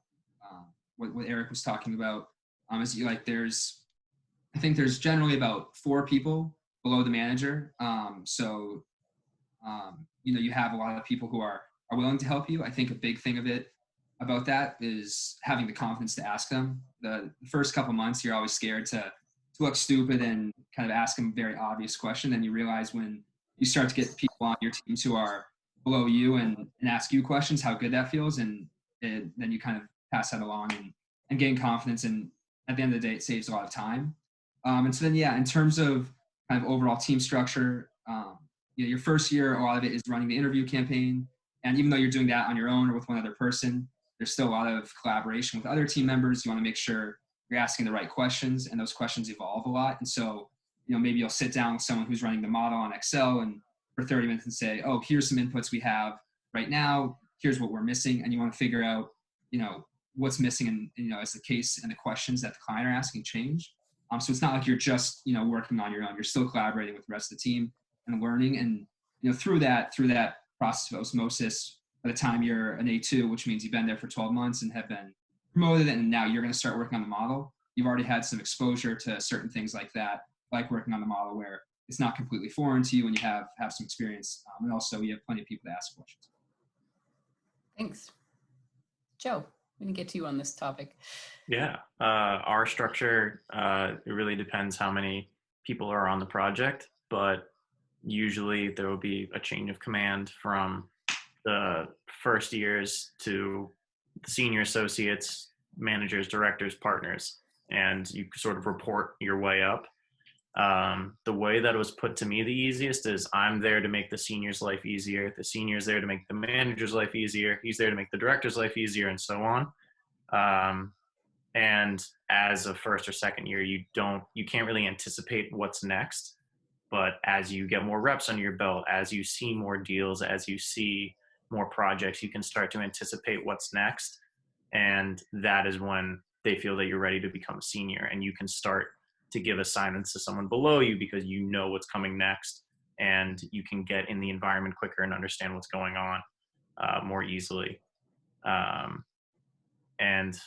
C: what Eric was talking about. Is you like I think there's generally about 4 people below the manager. You know, you have a lot of people who are willing to help you. I think a big thing about that is having the confidence to ask them. The first couple months, you're always scared to look stupid and kind of ask them a very obvious question. Then you realize when you start to get people on your teams who are below you and ask you questions, how good that feels. And then you kind of pass that along and gain confidence. And at the end of the day, it saves a lot of time. And so then, yeah, in terms of kind of overall team structure, you know, your first year, a lot of it is running the interview campaign. And even though you're doing that on your own or with one other person, there's still a lot of collaboration with other team members. You want to make sure you're asking the right questions, and those questions evolve a lot. And so, you know, maybe you'll sit down with someone who's running the model on Excel and for 30 minutes and say, oh, here's some inputs we have right now. Here's what we're missing. And you want to figure out, you know, what's missing and, you know, as the case and the questions that the client are asking change. So it's not like you're just, you know, working on your own. You're still collaborating with the rest of the team and learning. And, you know, through that process of osmosis, by the time you're an A2, which means you've been there for 12 months and have been promoted, and now you're going to start working on the model, you've already had some exposure to certain things like that, like working on the model where it's not completely foreign to you and you have some experience. And also you have plenty of people to ask questions.
A: Thanks. Joe, we can get to you on this topic.
B: Yeah, our structure, it really depends how many people are on the project, but usually there will be a chain of command from the first years to senior associates, managers, directors, partners, and you sort of report your way up. The way that it was put to me the easiest is I'm there to make the senior's life easier. The senior's there to make the manager's life easier. He's there to make the director's life easier, and so on. And as a first or second year, you can't really anticipate what's next. But as you get more reps under your belt, as you see more deals, as you see more projects, you can start to anticipate what's next. And that is when they feel that you're ready to become a senior, and you can start to give assignments to someone below you because you know what's coming next, and you can get in the environment quicker and understand what's going on more easily. And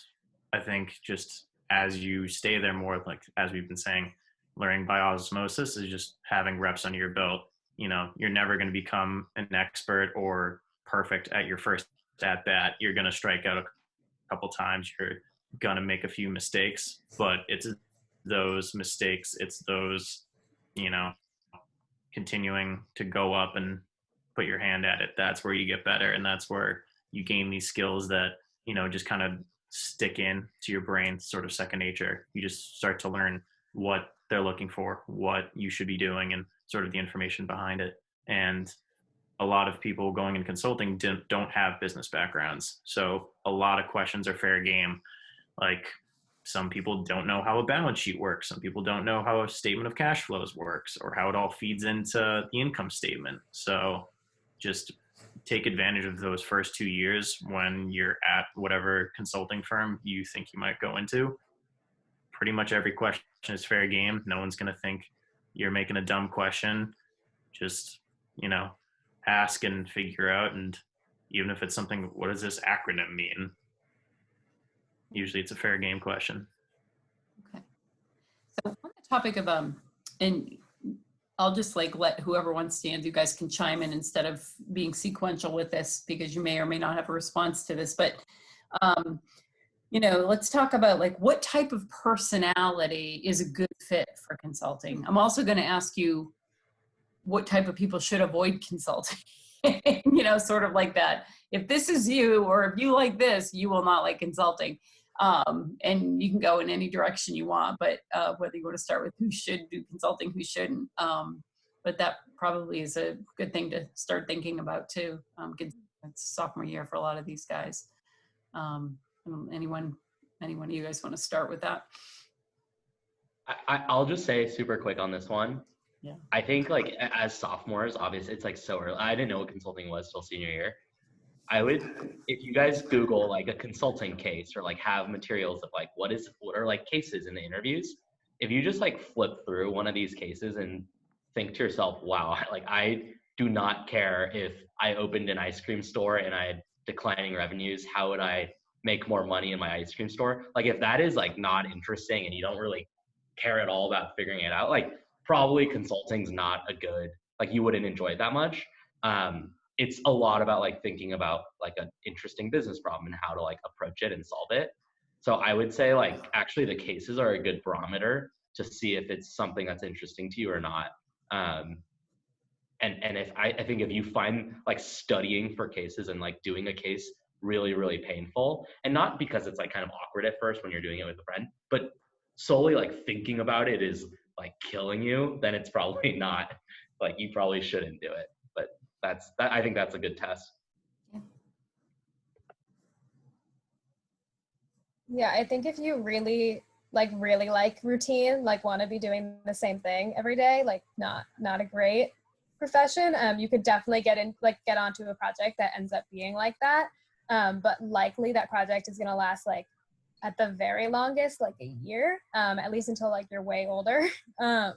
B: I think just as you stay there more, like as we've been saying, learning by osmosis is just having reps under your belt. You know, you're never going to become an expert or perfect at your first at bat. You're going to strike out a couple times. You're going to make a few mistakes, but it's those mistakes, it's those, you know, continuing to go up and put your hand at it. That's where you get better. And that's where you gain these skills that, you know, just kind of stick in to your brain, sort of second nature. You just start to learn what they're looking for, what you should be doing, and sort of the information behind it. And a lot of people going in consulting don't have business backgrounds. So a lot of questions are fair game. Like, some people don't know how a balance sheet works. Some people don't know how a statement of cash flows works, or how it all feeds into the income statement. So just take advantage of those first 2 years when you're at whatever consulting firm you think you might go into. Pretty much every question is fair game. No one's going to think you're making a dumb question. Just, you know, ask and figure out. And even if it's something, what does this acronym mean? Usually it's a fair game question.
A: Okay. So on the topic of, and I'll just like let whoever wants to answer, you guys can chime in instead of being sequential with this, because you may or may not have a response to this, but, you know, let's talk about like what type of personality is a good fit for consulting. I'm also going to ask you what type of people should avoid consulting, you know, sort of like that. If this is you, or if you like this, you will not like consulting. And you can go in any direction you want, but whether you want to start with who should do consulting, who shouldn't. But that probably is a good thing to start thinking about too. It's sophomore year for a lot of these guys. Anyone of you guys want to start with that?
D: I'll just say super quick on this one.
A: Yeah.
D: I think like as sophomores, obviously it's like so early. I didn't know what consulting was till senior year. I would, if you guys Google like a consulting case, or like have materials of like what are like cases in the interviews, if you just like flip through one of these cases and think to yourself, wow, like I do not care if I opened an ice cream store and I had declining revenues, how would I make more money in my ice cream store? Like if that is like not interesting and you don't really care at all about figuring it out, like probably consulting's not a good, like you wouldn't enjoy it that much. It's a lot about like thinking about like an interesting business problem and how to like approach it and solve it. So I would say like actually the cases are a good barometer to see if it's something that's interesting to you or not. And if I think if you find like studying for cases and like doing a case really, really painful, and not because it's like kind of awkward at first when you're doing it with a friend, but solely like thinking about it is like killing you, then it's probably not, like you probably shouldn't do it. But I think that's a good test.
E: Yeah, I think if you really like routine, like want to be doing the same thing every day, like not a great profession. You could definitely get onto a project that ends up being like that. But likely that project is going to last like at the very longest, like a year, at least until like you're way older. So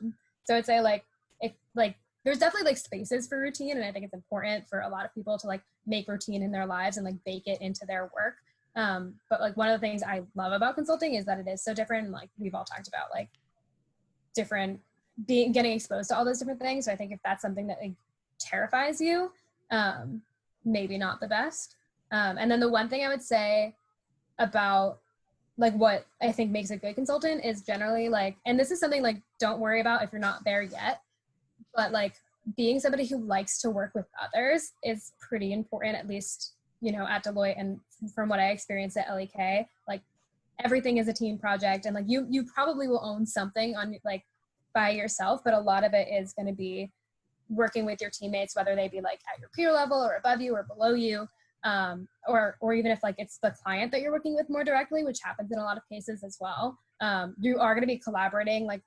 E: I'd say like, if like, there's definitely like spaces for routine. And I think it's important for a lot of people to like make routine in their lives and like bake it into their work. But like one of the things I love about consulting is that it is so different. And like we've all talked about like getting exposed to all those different things. So I think if that's something that like terrifies you, maybe not the best. And then the one thing I would say about like what I think makes a good consultant is generally like, and this is something like don't worry about if you're not there yet, but like being somebody who likes to work with others is pretty important, at least, you know, at Deloitte and from what I experienced at LEK. Like, everything is a team project, and like you probably will own something on like by yourself, but a lot of it is going to be working with your teammates, whether they be like at your peer level or above you or below you, or even if like it's the client that you're working with more directly, which happens in a lot of cases as well. You are going to be collaborating like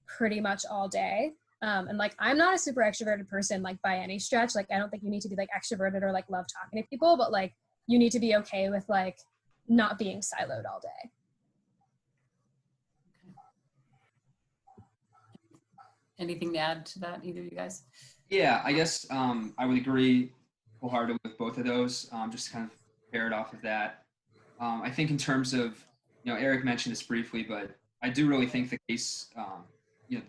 E: pretty much all day. And like, I'm not a super extroverted person, like by any stretch. Like, I don't think you need to be like extroverted or like love talking to people, but like you need to be okay with like not being siloed all day.
A: Anything to add to that, either of you guys?
C: Yeah, I guess I would agree wholeheartedly with both of those. Just to kind of pair it off of that. I think in terms of, you know, Eric mentioned this briefly, but I do really think the case, you know,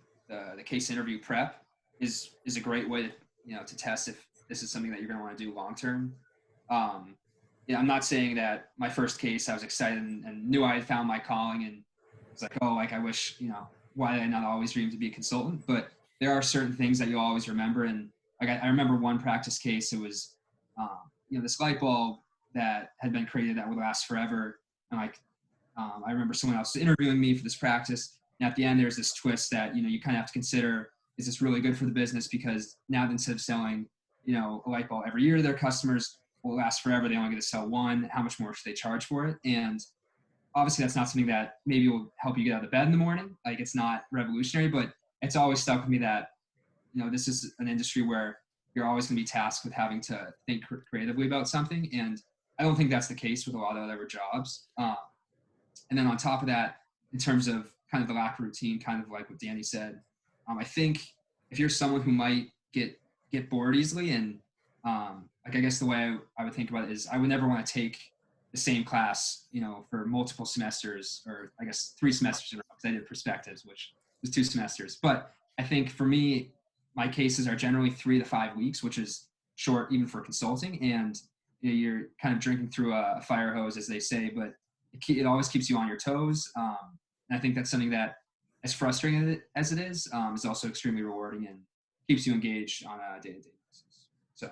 C: the case interview prep is a great way to, you know, to test if this is something that you're going to want to do long term. Yeah, I'm not saying that my first case I was excited and knew I had found my calling and it's like, oh, like I wish, you know, why did I not always dream to be a consultant? But there are certain things that you'll always remember. And like I remember one practice case, it was, you know, this light bulb that had been created that would last forever. And like, I remember someone else interviewing me for this practice. And at the end, there's this twist that, you know, you kind of have to consider, is this really good for the business? Because now instead of selling, you know, a light bulb every year to their customers, will last forever. They only get to sell one. How much more should they charge for it? And obviously that's not something that maybe will help you get out of bed in the morning. Like, it's not revolutionary, but it's always stuck with me that, you know, this is an industry where you're always going to be tasked with having to think creatively about something. And I don't think that's the case with a lot of other jobs. And then on top of that, in terms of kind of the lack of routine, kind of like what Danny said, I think if you're someone who might get bored easily, and like, I guess the way I would think about it is I would never want to take the same class, you know, for multiple semesters, or I guess 3 semesters, because I did perspectives, which was 2 semesters. But I think for me, my cases are generally 3 to 5 weeks, which is short even for consulting. And you know, you're kind of drinking through a fire hose, as they say, but it always keeps you on your toes. And I think that's something that, as frustrating as it is also extremely rewarding and keeps you engaged on a day-to-day basis. So.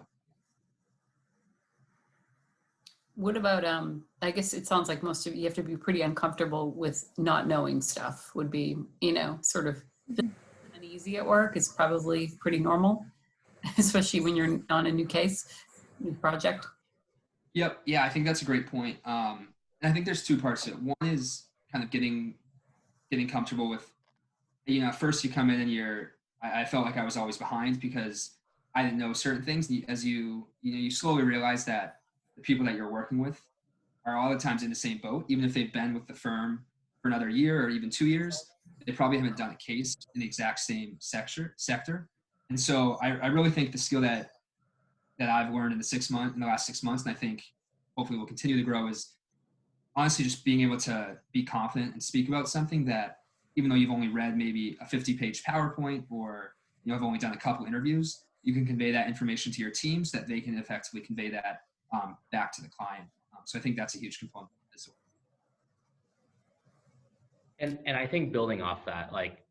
A: What about, I guess it sounds like most of you have to be pretty uncomfortable with not knowing stuff would be, you know, sort of uneasy at work is probably pretty normal, especially when you're on a new case, new project.
C: Yep. Yeah, I think that's a great point. And I think there's 2 parts to it. One is kind of getting comfortable with, you know, first you come in and I felt like I was always behind because I didn't know certain things. As you slowly realize that the people that you're working with are all the times in the same boat, even if they've been with the firm for another year or even 2 years, they probably haven't done a case in the exact same sector. And so I really think the skill that I've learned in the last 6 months, and I think hopefully will continue to grow, is honestly just being able to be confident and speak about something that, even though you've only read maybe a 50-page PowerPoint, or, you know, have only done a couple interviews, you can convey that information to your teams that they can effectively convey that back to the client. So I think that's a huge component as well.
D: And I think building off that, like,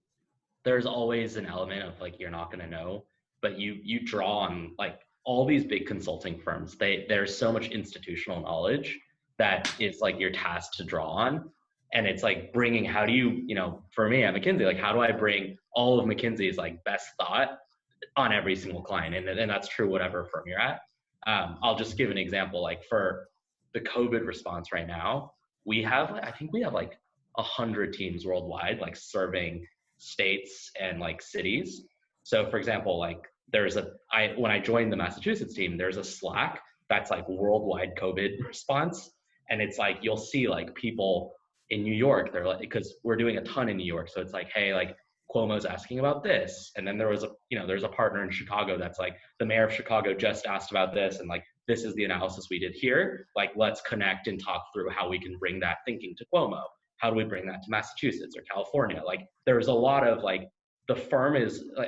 D: there's always an element of like, you're not going to know, but you draw on like all these big consulting firms. There's so much institutional knowledge that is like you're tasked to draw on. And it's like bringing, how do you, you know, for me at McKinsey, like, how do I bring all of McKinsey's like best thought on every single client? And that's true whatever firm you're at. I'll just give an example. Like, for the COVID response right now, I think we have like 100 teams worldwide, like serving states and like cities. So for example, like when I joined the Massachusetts team, there's a Slack that's like worldwide COVID response. And it's like, you'll see like people in New York, they're like, because we're doing a ton in New York. So it's like, hey, like Cuomo's asking about this. And then there's a partner in Chicago that's like, the mayor of Chicago just asked about this. And like, this is the analysis we did here. Like, let's connect and talk through how we can bring that thinking to Cuomo. How do we bring that to Massachusetts or California? Like, there's a lot of like,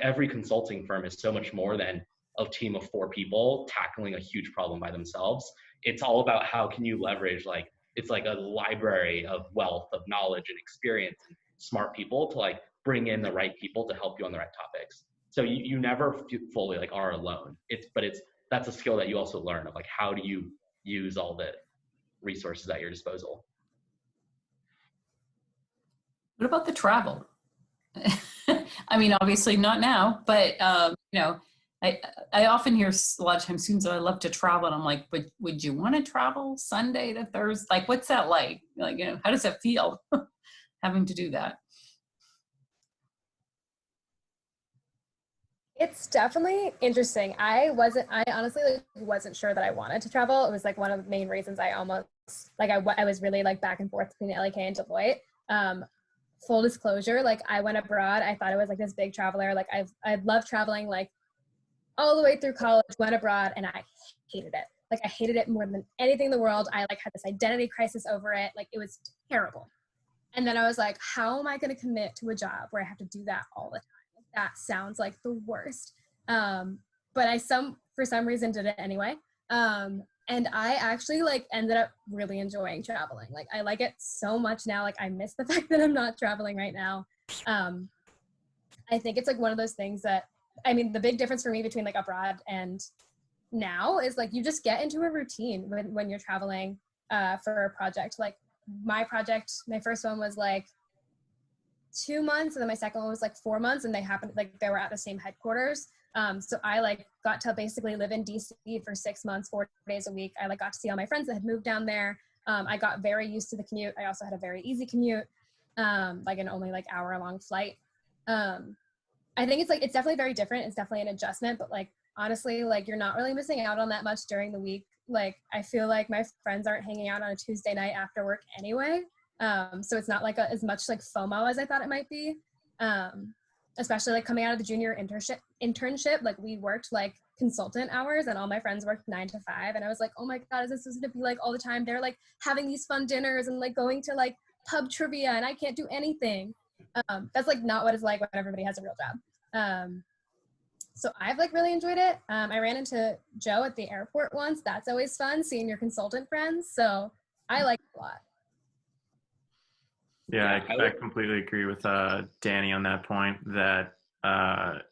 D: every consulting firm is so much more than a team of 4 people tackling a huge problem by themselves. It's all about how can you leverage, like, it's like a library of wealth of knowledge and experience and smart people to like bring in the right people to help you on the right topics. So you never fully like are alone. That's a skill that you also learn of like, how do you use all the resources at your disposal?
A: What about the travel? I mean, obviously not now, but you know, I often hear a lot of times students that I love to travel, and I'm like, would you want to travel Sunday to Thursday? Like, what's that like? Like, you know, how does that feel having to do that?
E: It's definitely interesting. I honestly like, wasn't sure that I wanted to travel. It was like one of the main reasons I almost, like I was really like back and forth between LAK and Deloitte. Full disclosure, like I went abroad. I thought I was like this big traveler. Like I've loved traveling like all the way through college, went abroad, and I hated it. Like I hated it more than anything in the world. I like had this identity crisis over it. Like it was terrible. And then I was like, how am I going to commit to a job where I have to do that all the time? That sounds like the worst. But for some reason did it anyway. And I actually like ended up really enjoying traveling. Like I like it so much now. Like I miss the fact that I'm not traveling right now. I think it's like one of those things that, I mean, the big difference for me between like abroad and now is like you just get into a routine when you're traveling for a project. Like my first one was like 2 months, and then my second one was like 4 months, and they were at the same headquarters. So I like got to basically live in DC for 6 months, 4 days a week. I like got to see all my friends that had moved down there. I got very used to the commute. I also had a very easy commute, like an only like hour-long flight. I think it's definitely very different. It's definitely an adjustment, but like honestly, like you're not really missing out on that much during the week. Like I feel like my friends aren't hanging out on a Tuesday night after work anyway. So it's not like as much like FOMO as I thought it might be. Especially like coming out of the junior internship, like we worked like consultant hours and all my friends worked 9 to 5. And I was like, oh my God, is this going to be like all the time? They're like having these fun dinners and like going to like pub trivia and I can't do anything. That's like not what it's like when everybody has a real job. So I've like really enjoyed it. I ran into Joe at the airport once. That's always fun, seeing your consultant friends. So I like it a lot.
B: Yeah, I completely agree with Danny on that point, that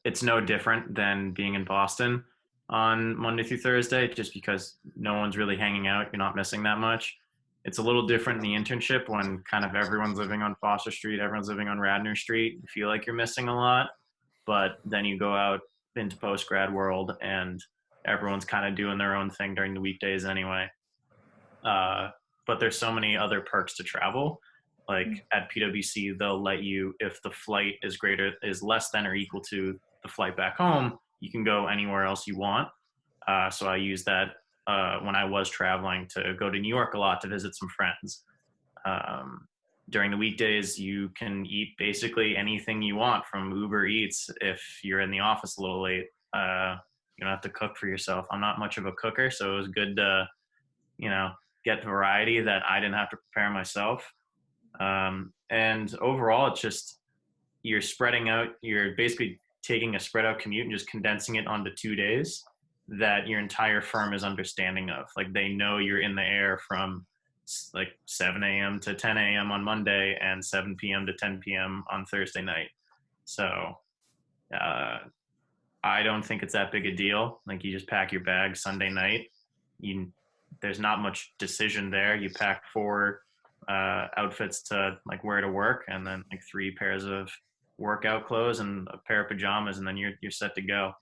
B: it's no different than being in Boston on Monday through Thursday, just because no one's really hanging out. You're not missing that much. It's a little different in the internship when kind of everyone's living on Foster Street, everyone's living on Radnor Street. You feel like you're missing a lot, but then you go out into post-grad world and everyone's kind of doing their own thing during the weekdays anyway. But there's so many other perks to travel. Like at PwC, they'll let you, if the flight is less than or equal to the flight back home, you can go anywhere else you want. So I used that when I was traveling to go to New York a lot to visit some friends. During the weekdays, you can eat basically anything you want from Uber Eats if you're in the office a little late. You don't have to cook for yourself. I'm not much of a cooker, so it was good to, get variety that I didn't have to prepare myself. And overall, it's just, you're spreading out, you're basically taking a spread out commute and just condensing it onto 2 days that your entire firm is understanding of. Like they know you're in the air from like 7 a.m. to 10 a.m. on Monday and 7 p.m. to 10 p.m. on Thursday night. So I don't think it's that big a deal. Like you just pack your bag Sunday night. There's not much decision there. You pack 4 outfits to like wear to work, and then like 3 pairs of workout clothes and a pair of pajamas, and then you're set to go.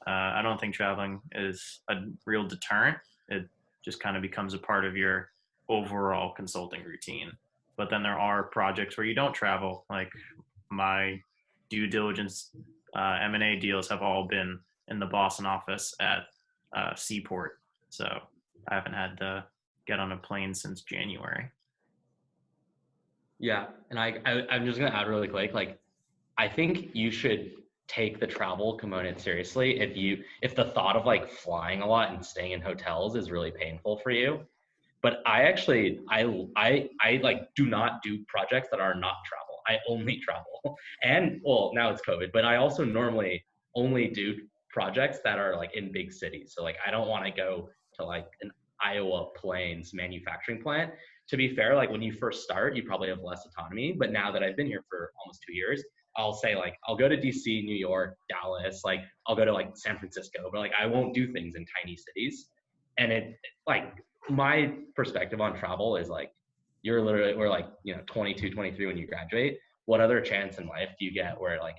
B: I don't think traveling is a real deterrent. It just kind of becomes a part of your overall consulting routine. But then there are projects where you don't travel. Like my due diligence M&A deals have all been in the Boston office at Seaport. So I haven't had to get on a plane since January.
D: Yeah, and I'm just gonna add really quick, like I think you should take the travel component seriously if the thought of like flying a lot and staying in hotels is really painful for you. But I actually I like do not do projects that are not travel. I only travel. And well, now it's COVID, but I also normally only do projects that are like in big cities. So like I don't want to go to like an Iowa Plains manufacturing plant. To be fair, like when you first start, you probably have less autonomy. But now that I've been here for almost 2 years, I'll say like, I'll go to DC, New York, Dallas, like I'll go to like San Francisco, but like I won't do things in tiny cities. And it like my perspective on travel is like, we're like, 22, 23 when you graduate. What other chance in life do you get where like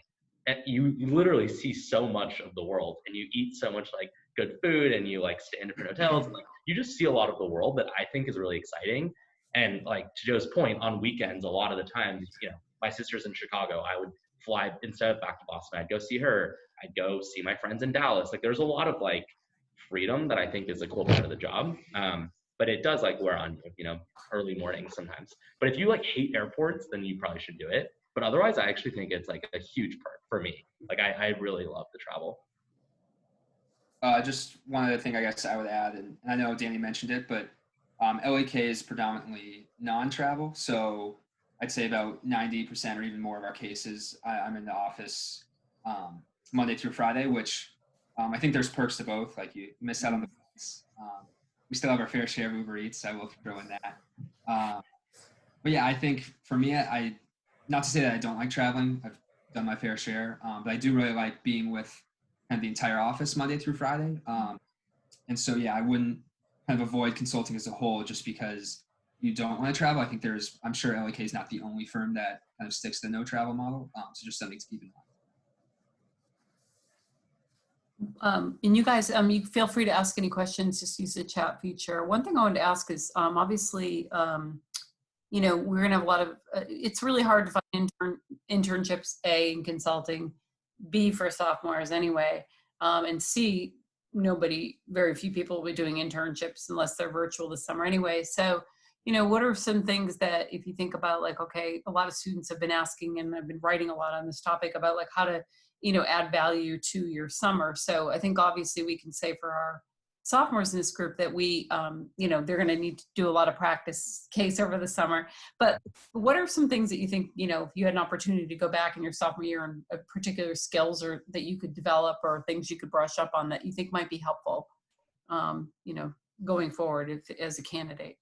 D: you literally see so much of the world and you eat so much like good food and you like stay in different hotels and like you just see a lot of the world that I think is really exciting. And like to Joe's point, on weekends, a lot of the times, my sister's in Chicago. I would fly instead back to Boston. I'd go see her. I'd go see my friends in Dallas. Like there's a lot of like freedom that I think is a cool part of the job. But it does like wear on you, early mornings sometimes. But if you like hate airports, then you probably should do it. But otherwise, I actually think it's like a huge part for me. Like I really love the travel.
C: Just one other thing I guess I would add, and I know Danny mentioned it, but LAK is predominantly non-travel. So I'd say about 90% or even more of our cases, I'm in the office Monday through Friday, which I think there's perks to both. Like you miss out on the flights. We still have our fair share of Uber Eats. I will throw in that. But yeah, I think for me, I not to say that I don't like traveling. I've done my fair share, but I do really like being with kind of the entire office Monday through Friday. And so, yeah, I wouldn't kind of avoid consulting as a whole just because you don't want to travel. I think I'm sure LAK is not the only firm that kind of sticks to the no travel model. So just something to keep in mind.
A: And you guys, you feel free to ask any questions, just use the chat feature. One thing I wanted to ask is, obviously, we're gonna have a lot of, it's really hard to find internships, A, in consulting, B, for sophomores anyway, and C, very few people will be doing internships unless they're virtual this summer anyway. So, what are some things that, if you think about like, okay, a lot of students have been asking, and I've been writing a lot on this topic about like how to, add value to your summer. So I think obviously we can say for our sophomores in this group that we, they're going to need to do a lot of practice case over the summer. But what are some things that you think, if you had an opportunity to go back in your sophomore year and particular skills or that you could develop or things you could brush up on that you think might be helpful, going forward as a candidate?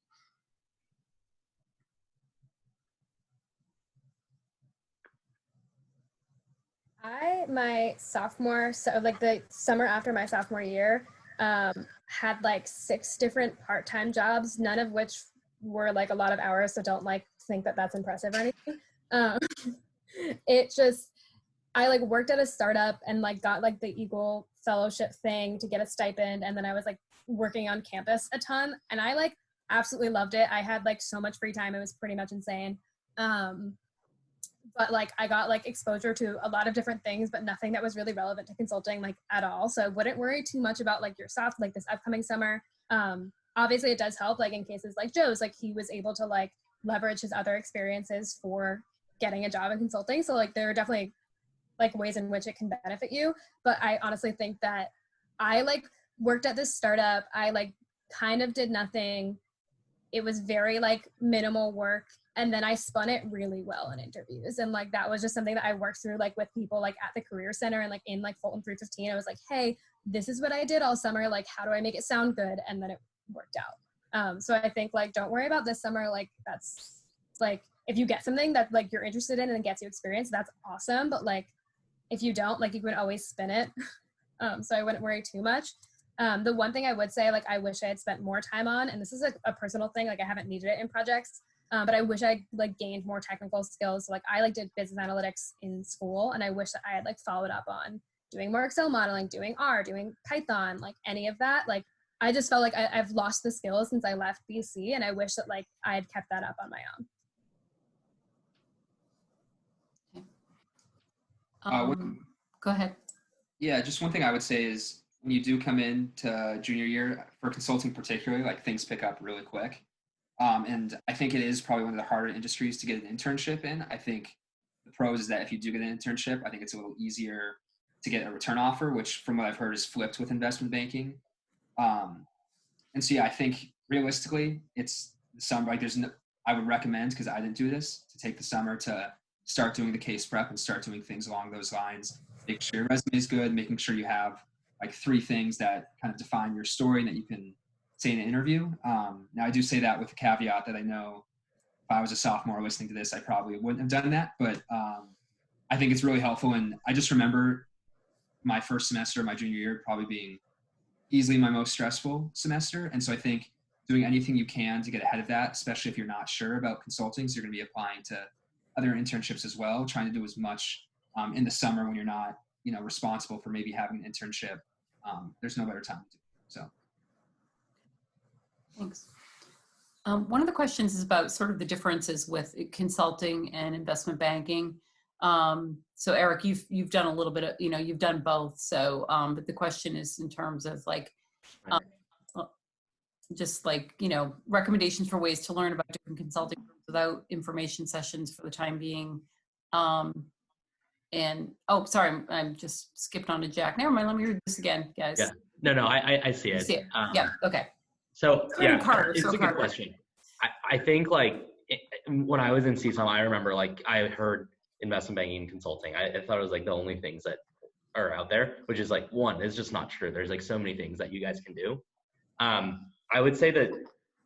E: My sophomore, so like the summer after my sophomore year, had like 6 different part-time jobs, none of which were like a lot of hours. So don't like think that that's impressive or anything. I like worked at a startup and like got like the Eagle fellowship thing to get a stipend. And then I was like working on campus a ton and I like absolutely loved it. I had like so much free time. It was pretty much insane. But like I got like exposure to a lot of different things, but nothing that was really relevant to consulting like at all. So I wouldn't worry too much about like like this upcoming summer. Obviously it does help like in cases like Joe's, like he was able to like leverage his other experiences for getting a job in consulting. So like there are definitely like ways in which it can benefit you. But I honestly think that I like worked at this startup. I like kind of did nothing. It was very like minimal work. And then I spun it really well in interviews. And like, that was just something that I worked through like with people like at the Career Center and like in like Fulton 315, I was like, hey, this is what I did all summer. Like, how do I make it sound good? And then it worked out. So I think like, don't worry about this summer. Like that's like, if you get something that like you're interested in and gets you experience, that's awesome. But like, if you don't, like you can always spin it. So I wouldn't worry too much. The one thing I would say, like, I wish I had spent more time on, and this is a personal thing, like I haven't needed it in projects, but I wish I like gained more technical skills. Like I like did business analytics in school and I wish that I had like followed up on doing more Excel modeling, doing R, doing Python, like any of that. Like I just felt like I've lost the skills since I left BC and I wish that like I had kept that up on my own.
A: Go ahead.
C: Yeah, just one thing I would say is when you do come in to junior year for consulting particularly, like things pick up really quick. And I think it is probably one of the harder industries to get an internship in. I think the pros is that if you do get an internship, I think it's a little easier to get a return offer, which from what I've heard is flipped with investment banking. And so, yeah, I think realistically it's the summer, like I would recommend, because I didn't do this, to take the summer to start doing the case prep and start doing things along those lines. Make sure your resume is good, making sure you have like 3 things that kind of define your story and that you can say in an interview. Now I do say that with the caveat that I know if I was a sophomore listening to this, I probably wouldn't have done that. But I think it's really helpful. And I just remember my first semester, my junior year, probably being easily my most stressful semester. And so I think doing anything you can to get ahead of that, especially if you're not sure about consulting, so you're going to be applying to other internships as well, trying to do as much in the summer when you're not, responsible for maybe having an internship. There's no better time to do it. So.
A: Thanks. One of the questions is about sort of the differences with consulting and investment banking. So Eric, you've done a little bit of, you've done both. So, but the question is in terms of like, just like, recommendations for ways to learn about different consulting firms without information sessions for the time being. And, oh, sorry, I'm just skipped on to Jack. Never mind, let me read this again, guys.
D: Yeah, no, I see it.
A: You see it? Yeah, okay.
D: So yeah,
A: Carter,
D: it's a good question. I think like when I was in CSUM, I remember like I heard investment banking and consulting. I thought it was like the only things that are out there, which is like, one, it's just not true. There's like so many things that you guys can do. I would say that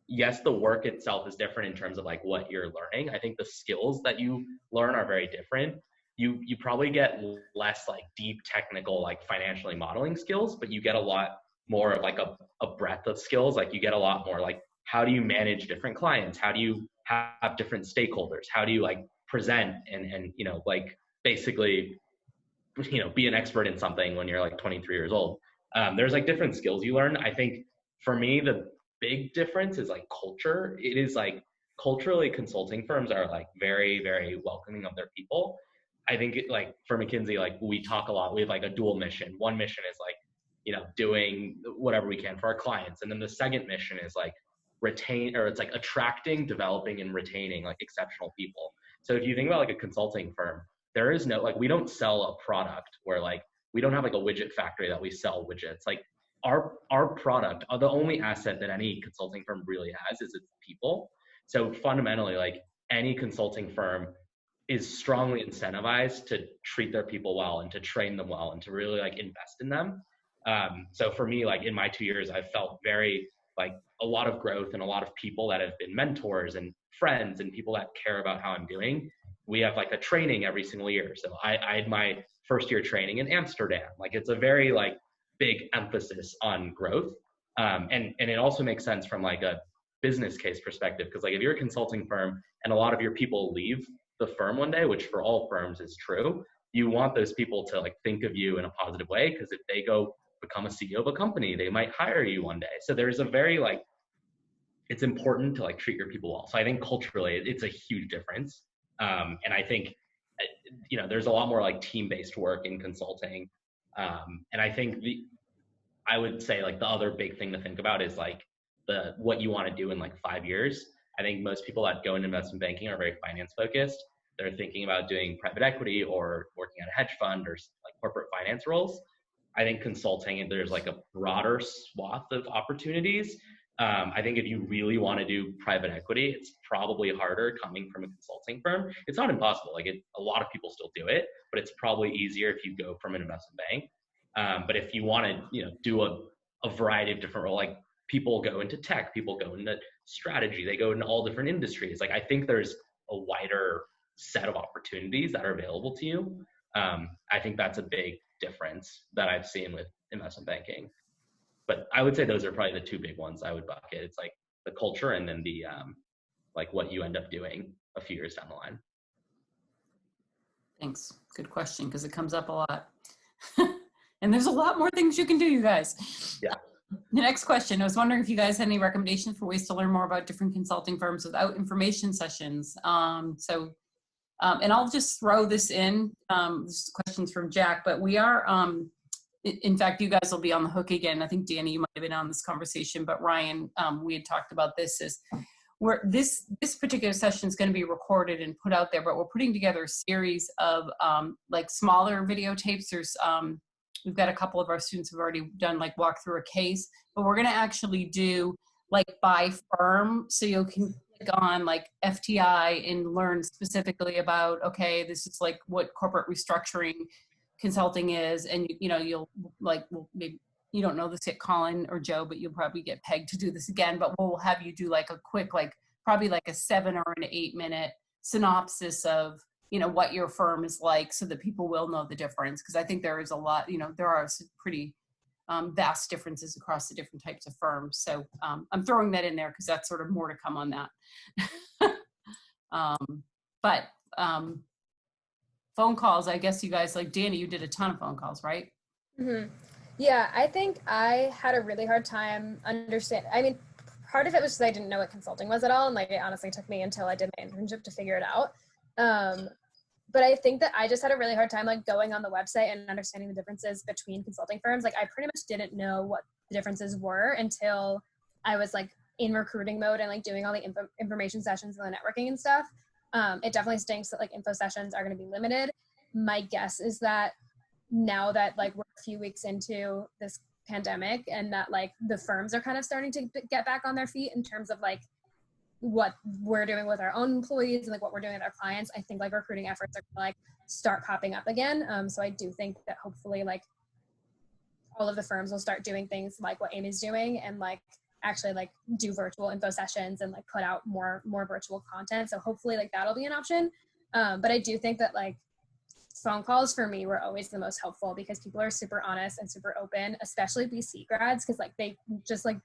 D: yes, the work itself is different in terms of like what you're learning. I think the skills that you learn are very different. You probably get less like deep technical, like financially modeling skills, but you get a lot more of like a breadth of skills. Like you get a lot more like, how do you manage different clients? How do you have different stakeholders? How do you like present and like basically, be an expert in something when you're like 23 years old. There's like different skills you learn. I think for me, the big difference is like culture. It is like culturally consulting firms are like very, very welcoming of their people. I think like for McKinsey, like we talk a lot, we have like a dual mission. One mission is like, doing whatever we can for our clients. And then the second mission is like it's like attracting, developing, and retaining like exceptional people. So if you think about like a consulting firm, there is no, like, we don't sell a product where like, we don't have like a widget factory that we sell widgets. Like our product, the only asset that any consulting firm really has is its people. So fundamentally, like any consulting firm is strongly incentivized to treat their people well and to train them well and to really like invest in them. So for me, like in my 2 years, I felt very like a lot of growth and a lot of people that have been mentors and friends and people that care about how I'm doing. We have like a training every single year. So I had my first year training in Amsterdam. Like it's a very like big emphasis on growth. And it also makes sense from like a business case perspective, because like if you're a consulting firm and a lot of your people leave the firm one day, which for all firms is true, you want those people to like think of you in a positive way, because if they go become a CEO of a company, they might hire you one day. So there's a very like, it's important to like treat your people well. So I think culturally it's a huge difference. And I think, there's a lot more like team-based work in consulting. And I think I would say like the other big thing to think about is like what you want to do in like 5 years. I think most people that go into investment banking are very finance focused. They're thinking about doing private equity or working at a hedge fund or like corporate finance roles. I think consulting, there's like a broader swath of opportunities. I think if you really want to do private equity, it's probably harder coming from a consulting firm. It's not impossible. Like a lot of people still do it, but it's probably easier if you go from an investment bank. But if you want to, do a variety of different roles, like people go into tech, people go into strategy, they go into all different industries. Like I think there's a wider set of opportunities that are available to you. I think that's a big difference that I've seen with investment banking. But I would say those are probably the two big ones I would bucket. It's like the culture and then the like what you end up doing a few years down the line.
A: Thanks. Good question, because it comes up a lot. And there's a lot more things you can do, you guys.
D: Yeah.
A: The next question, I was wondering if you guys had any recommendations for ways to learn more about different consulting firms without information sessions. And I'll just throw this in, this is questions from Jack, but we are, in fact, you guys will be on the hook again. I think Danny, you might have been on this conversation, but Ryan, we had talked about this is where this particular session is going to be recorded and put out there, but we're putting together a series of like smaller videotapes. There's, we've got a couple of our students who've already done like walk through a case, but we're going to actually do like by firm. So you can click on like FTI and learn specifically about, okay, this is like what corporate restructuring consulting is. And you'll like, well, maybe you don't know this yet, Colin or Joe, but you'll probably get pegged to do this again, but we'll have you do like a quick, like probably like a 7 or an 8 minute synopsis of what your firm is like so that people will know the difference. Because I think there is a lot, there are some pretty vast differences across the different types of firms. So I'm throwing that in there because that's sort of more to come on that. But phone calls, I guess you guys, like Danny, you did a ton of phone calls, right?
E: Mm-hmm. Yeah, I think I had a really hard time part of it was because I didn't know what consulting was at all. And like, it honestly took me until I did my internship to figure it out. But I think that I just had a really hard time like going on the website and understanding the differences between consulting firms. Like I pretty much didn't know what the differences were until I was like in recruiting mode and like doing all the information sessions and the networking and stuff. It definitely stinks that like info sessions are going to be limited. My guess is that now that like we're a few weeks into this pandemic and that like the firms are kind of starting to get back on their feet in terms of like what we're doing with our own employees and like what we're doing with our clients, I think like recruiting efforts are gonna like start popping up again. So I do think that hopefully like all of the firms will start doing things like what Amy's doing and like actually like do virtual info sessions and like put out more virtual content. So hopefully like that'll be an option. But I do think that like phone calls for me were always the most helpful because people are super honest and super open, especially BC grads, because like they just like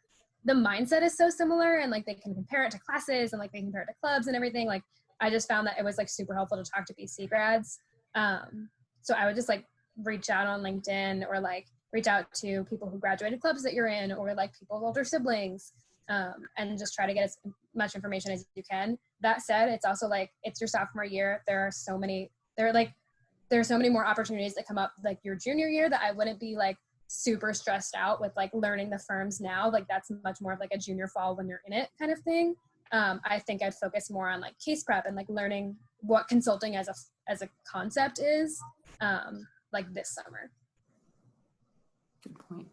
E: the mindset is so similar and like they can compare it to classes and like they can compare it to clubs and everything. Like I just found that it was like super helpful to talk to BC grads. So I would just like reach out on LinkedIn or like reach out to people who graduated clubs that you're in or like people's older siblings, and just try to get as much information as you can. That said, it's also like it's your sophomore year. There are so many more opportunities that come up like your junior year that I wouldn't be like super stressed out with like learning the firms now. Like that's much more of like a junior fall when you're in it kind of thing. I think I'd focus more on like case prep and like learning what consulting as a concept is, like this summer.
A: Good point.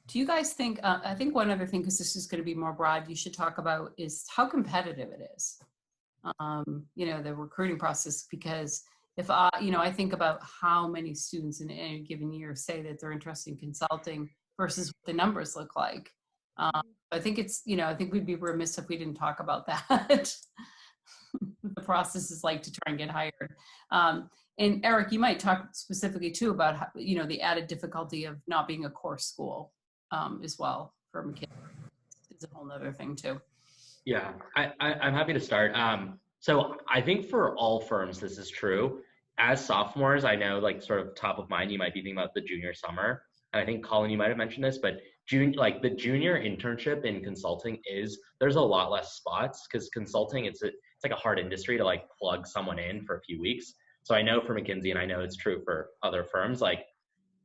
A: Do you guys think, I think one other thing, because this is going to be more broad, you should talk about is how competitive it is. The recruiting process, because if I think about how many students in any given year say that they're interested in consulting versus what the numbers look like. I think I think we'd be remiss if we didn't talk about that. The process is like to try and get hired. And Eric, you might talk specifically too about how, the added difficulty of not being a core school as well for McKinsey. It's a whole nother thing too.
D: Yeah, I'm happy to start. So I think for all firms, this is true. As sophomores, I know like sort of top of mind, you might be thinking about the junior summer. And I think Colin, you might have mentioned this, but the junior internship in consulting there's a lot less spots because consulting, it's like a hard industry to like plug someone in for a few weeks. So I know for McKinsey, and I know it's true for other firms, like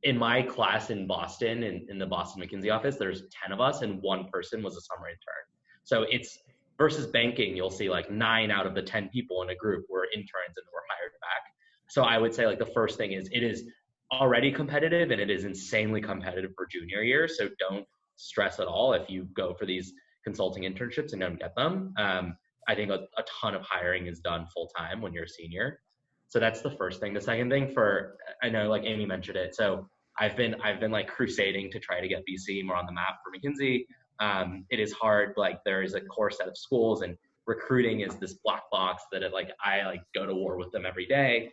D: in my class in Boston, in the Boston McKinsey office, there's 10 of us and one person was a summer intern. So it's versus banking, you'll see like 9 out of the 10 people in a group were interns and were hired back. So I would say like the first thing is it is already competitive and it is insanely competitive for junior year. So don't stress at all if you go for these consulting internships and don't get them. I think a ton of hiring is done full time when you're a senior. So that's the first thing. The second thing I know like Amy mentioned it. So I've been like crusading to try to get BC more on the map for McKinsey. It is hard. Like there is a core set of schools and recruiting is this black box that I go to war with them every day.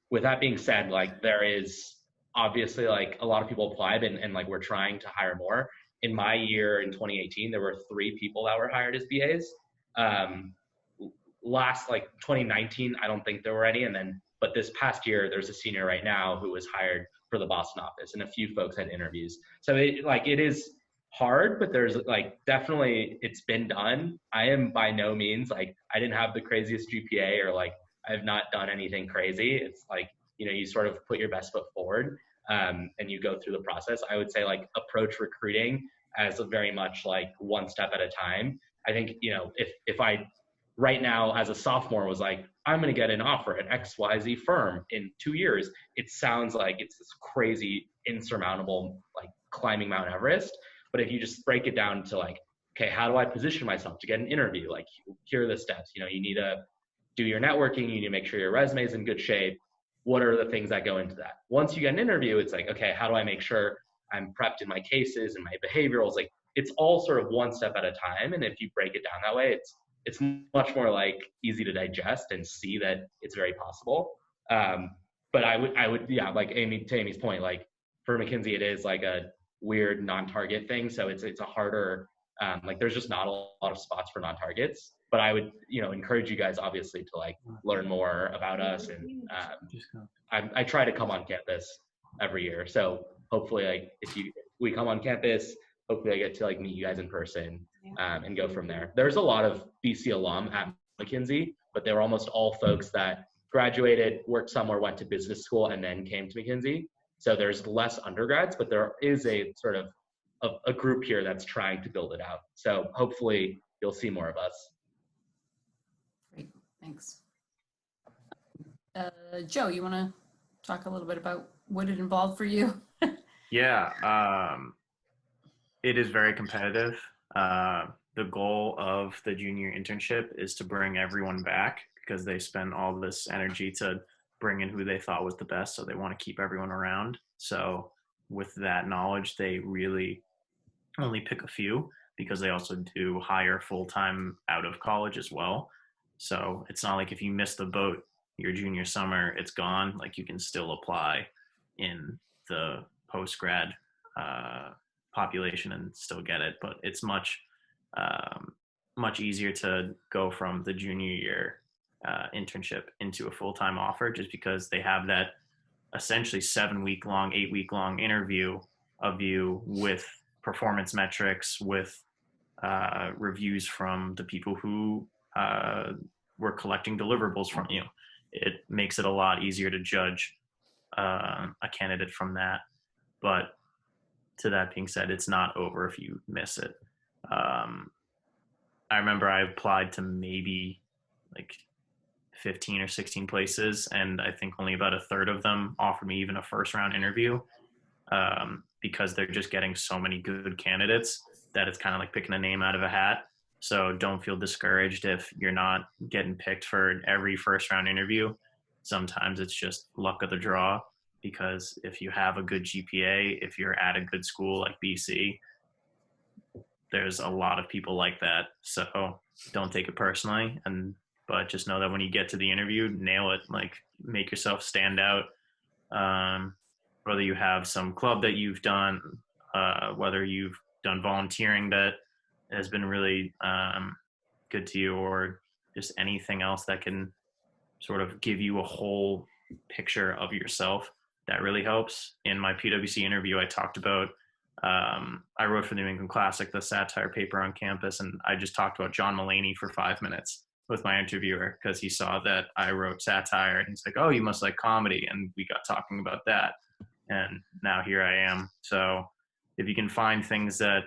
D: With that being said, like there is obviously like a lot of people applied and like we're trying to hire more. In my year in 2018, there were 3 people that were hired as BAs. Last like 2019, I don't think there were any. But this past year, there's a senior right now who was hired for the Boston office and a few folks had interviews. So it is hard, but there's like definitely it's been done. I am by no means like I didn't have the craziest GPA or like I have not done anything crazy. It's like, you sort of put your best foot forward and you go through the process. I would say like approach recruiting as a very much like one step at a time. I think, if I right now as a sophomore was like, I'm going to get an offer at XYZ firm in 2 years, it sounds like it's this crazy insurmountable, like climbing Mount Everest. But if you just break it down to like, okay, how do I position myself to get an interview? Like, here are the steps. You need to do your networking. You need to make sure your resume is in good shape. What are the things that go into that? Once you get an interview, it's like, okay, how do I make sure I'm prepped in my cases and my behaviorals? Like, it's all sort of one step at a time. And if you break it down that way, it's much more like easy to digest and see that it's very possible. But I would, yeah, like to Amy's point, like for McKinsey, it is like a weird non-target thing. So it's a harder, like there's just not a lot of spots for non-targets, but I would, encourage you guys obviously to like learn more about us. And I try to come on campus every year. So hopefully like we come on campus, hopefully I get to like meet you guys in person, and go from there. There's a lot of BC alum at McKinsey, but they were almost all folks that graduated, worked somewhere, went to business school, and then came to McKinsey. So there's less undergrads, but there is a sort of a group here that's trying to build it out. So hopefully you'll see more of us.
A: Great, thanks. Joe, you want to talk a little bit about what it involved for you?
B: Yeah, it is very competitive. The goal of the junior internship is to bring everyone back because they spend all this energy to bring in who they thought was the best. So they want to keep everyone around. So with that knowledge, they really only pick a few because they also do hire full-time out of college as well. So it's not like if you miss the boat your junior summer, it's gone. Like you can still apply in the post-grad population and still get it, but it's much easier to go from the junior year internship into a full-time offer just because they have that essentially 7-week-long, 8-week-long interview of you with performance metrics, with reviews from the people who were collecting deliverables from you. It makes it a lot easier to judge a candidate from that. But to that being said, it's not over if you miss it. I remember I applied to maybe like 15 or 16 places, and I think only about a third of them offered me even a first round interview, because they're just getting so many good candidates that it's kind of like picking a name out of a hat. So don't feel discouraged if you're not getting picked for every first round interview. Sometimes it's just luck of the draw, because if you have a good GPA, if you're at a good school like BC, there's a lot of people like that. So don't take it personally, but just know that when you get to the interview, nail it, like make yourself stand out. Whether you have some club that you've done, whether you've done volunteering that has been really good to you, or just anything else that can sort of give you a whole picture of yourself, that really helps. In my PwC interview, I talked about, I wrote for the New England Classic, the satire paper on campus, and I just talked about John Mulaney for 5 minutes with my interviewer because he saw that I wrote satire, and he's like, oh, you must like comedy. And we got talking about that. And now here I am. So if you can find things that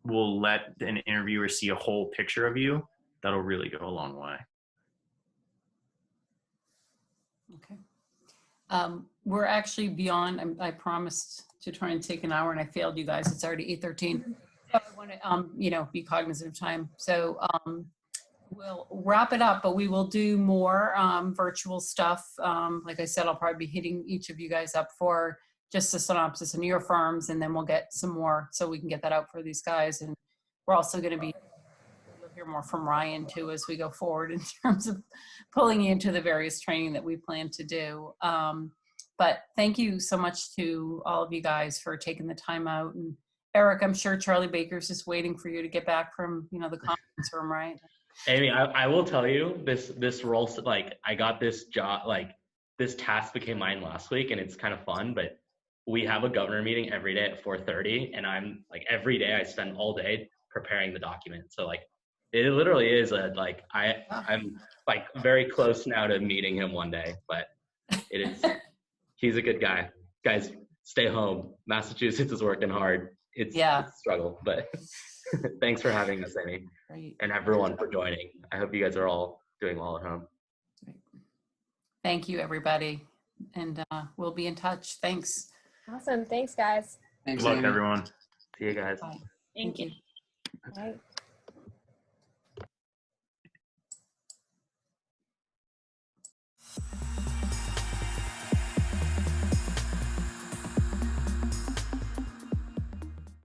B: will let an interviewer see a whole picture of you, that'll really go a long way.
A: Okay. We're actually beyond, I promised to try and take an hour and I failed you guys. It's already 8:13. So I want to, be cognizant of time. So we'll wrap it up, but we will do more virtual stuff. Like I said, I'll probably be hitting each of you guys up for just a synopsis in your firms, and then we'll get some more so we can get that out for these guys. And we're also going to be, you'll hear more from Ryan too as we go forward in terms of pulling you into the various training that we plan to do. But thank you so much to all of you guys for taking the time out. And Eric, I'm sure Charlie Baker's just waiting for you to get back from, the conference room, right?
D: Amy, I will tell you, this role, like I got this job, like this task became mine last week, and it's kind of fun, but we have a governor meeting every day at 4:30, and I'm like, every day I spend all day preparing the document. So like, it literally is I'm like very close now to meeting him one day, but it is, he's a good guy. Guys, stay home. Massachusetts is working hard. It's a struggle, but thanks for having us, Amy.
A: Great.
D: And everyone for joining. I hope you guys are all doing well at home.
A: Great. Thank you, everybody. And we'll be in touch. Thanks.
E: Awesome. Thanks, guys.
C: Thanks,
B: Good luck,
C: Amy.
B: everyone.
D: See you guys.
A: Bye.
E: Thank you. Bye.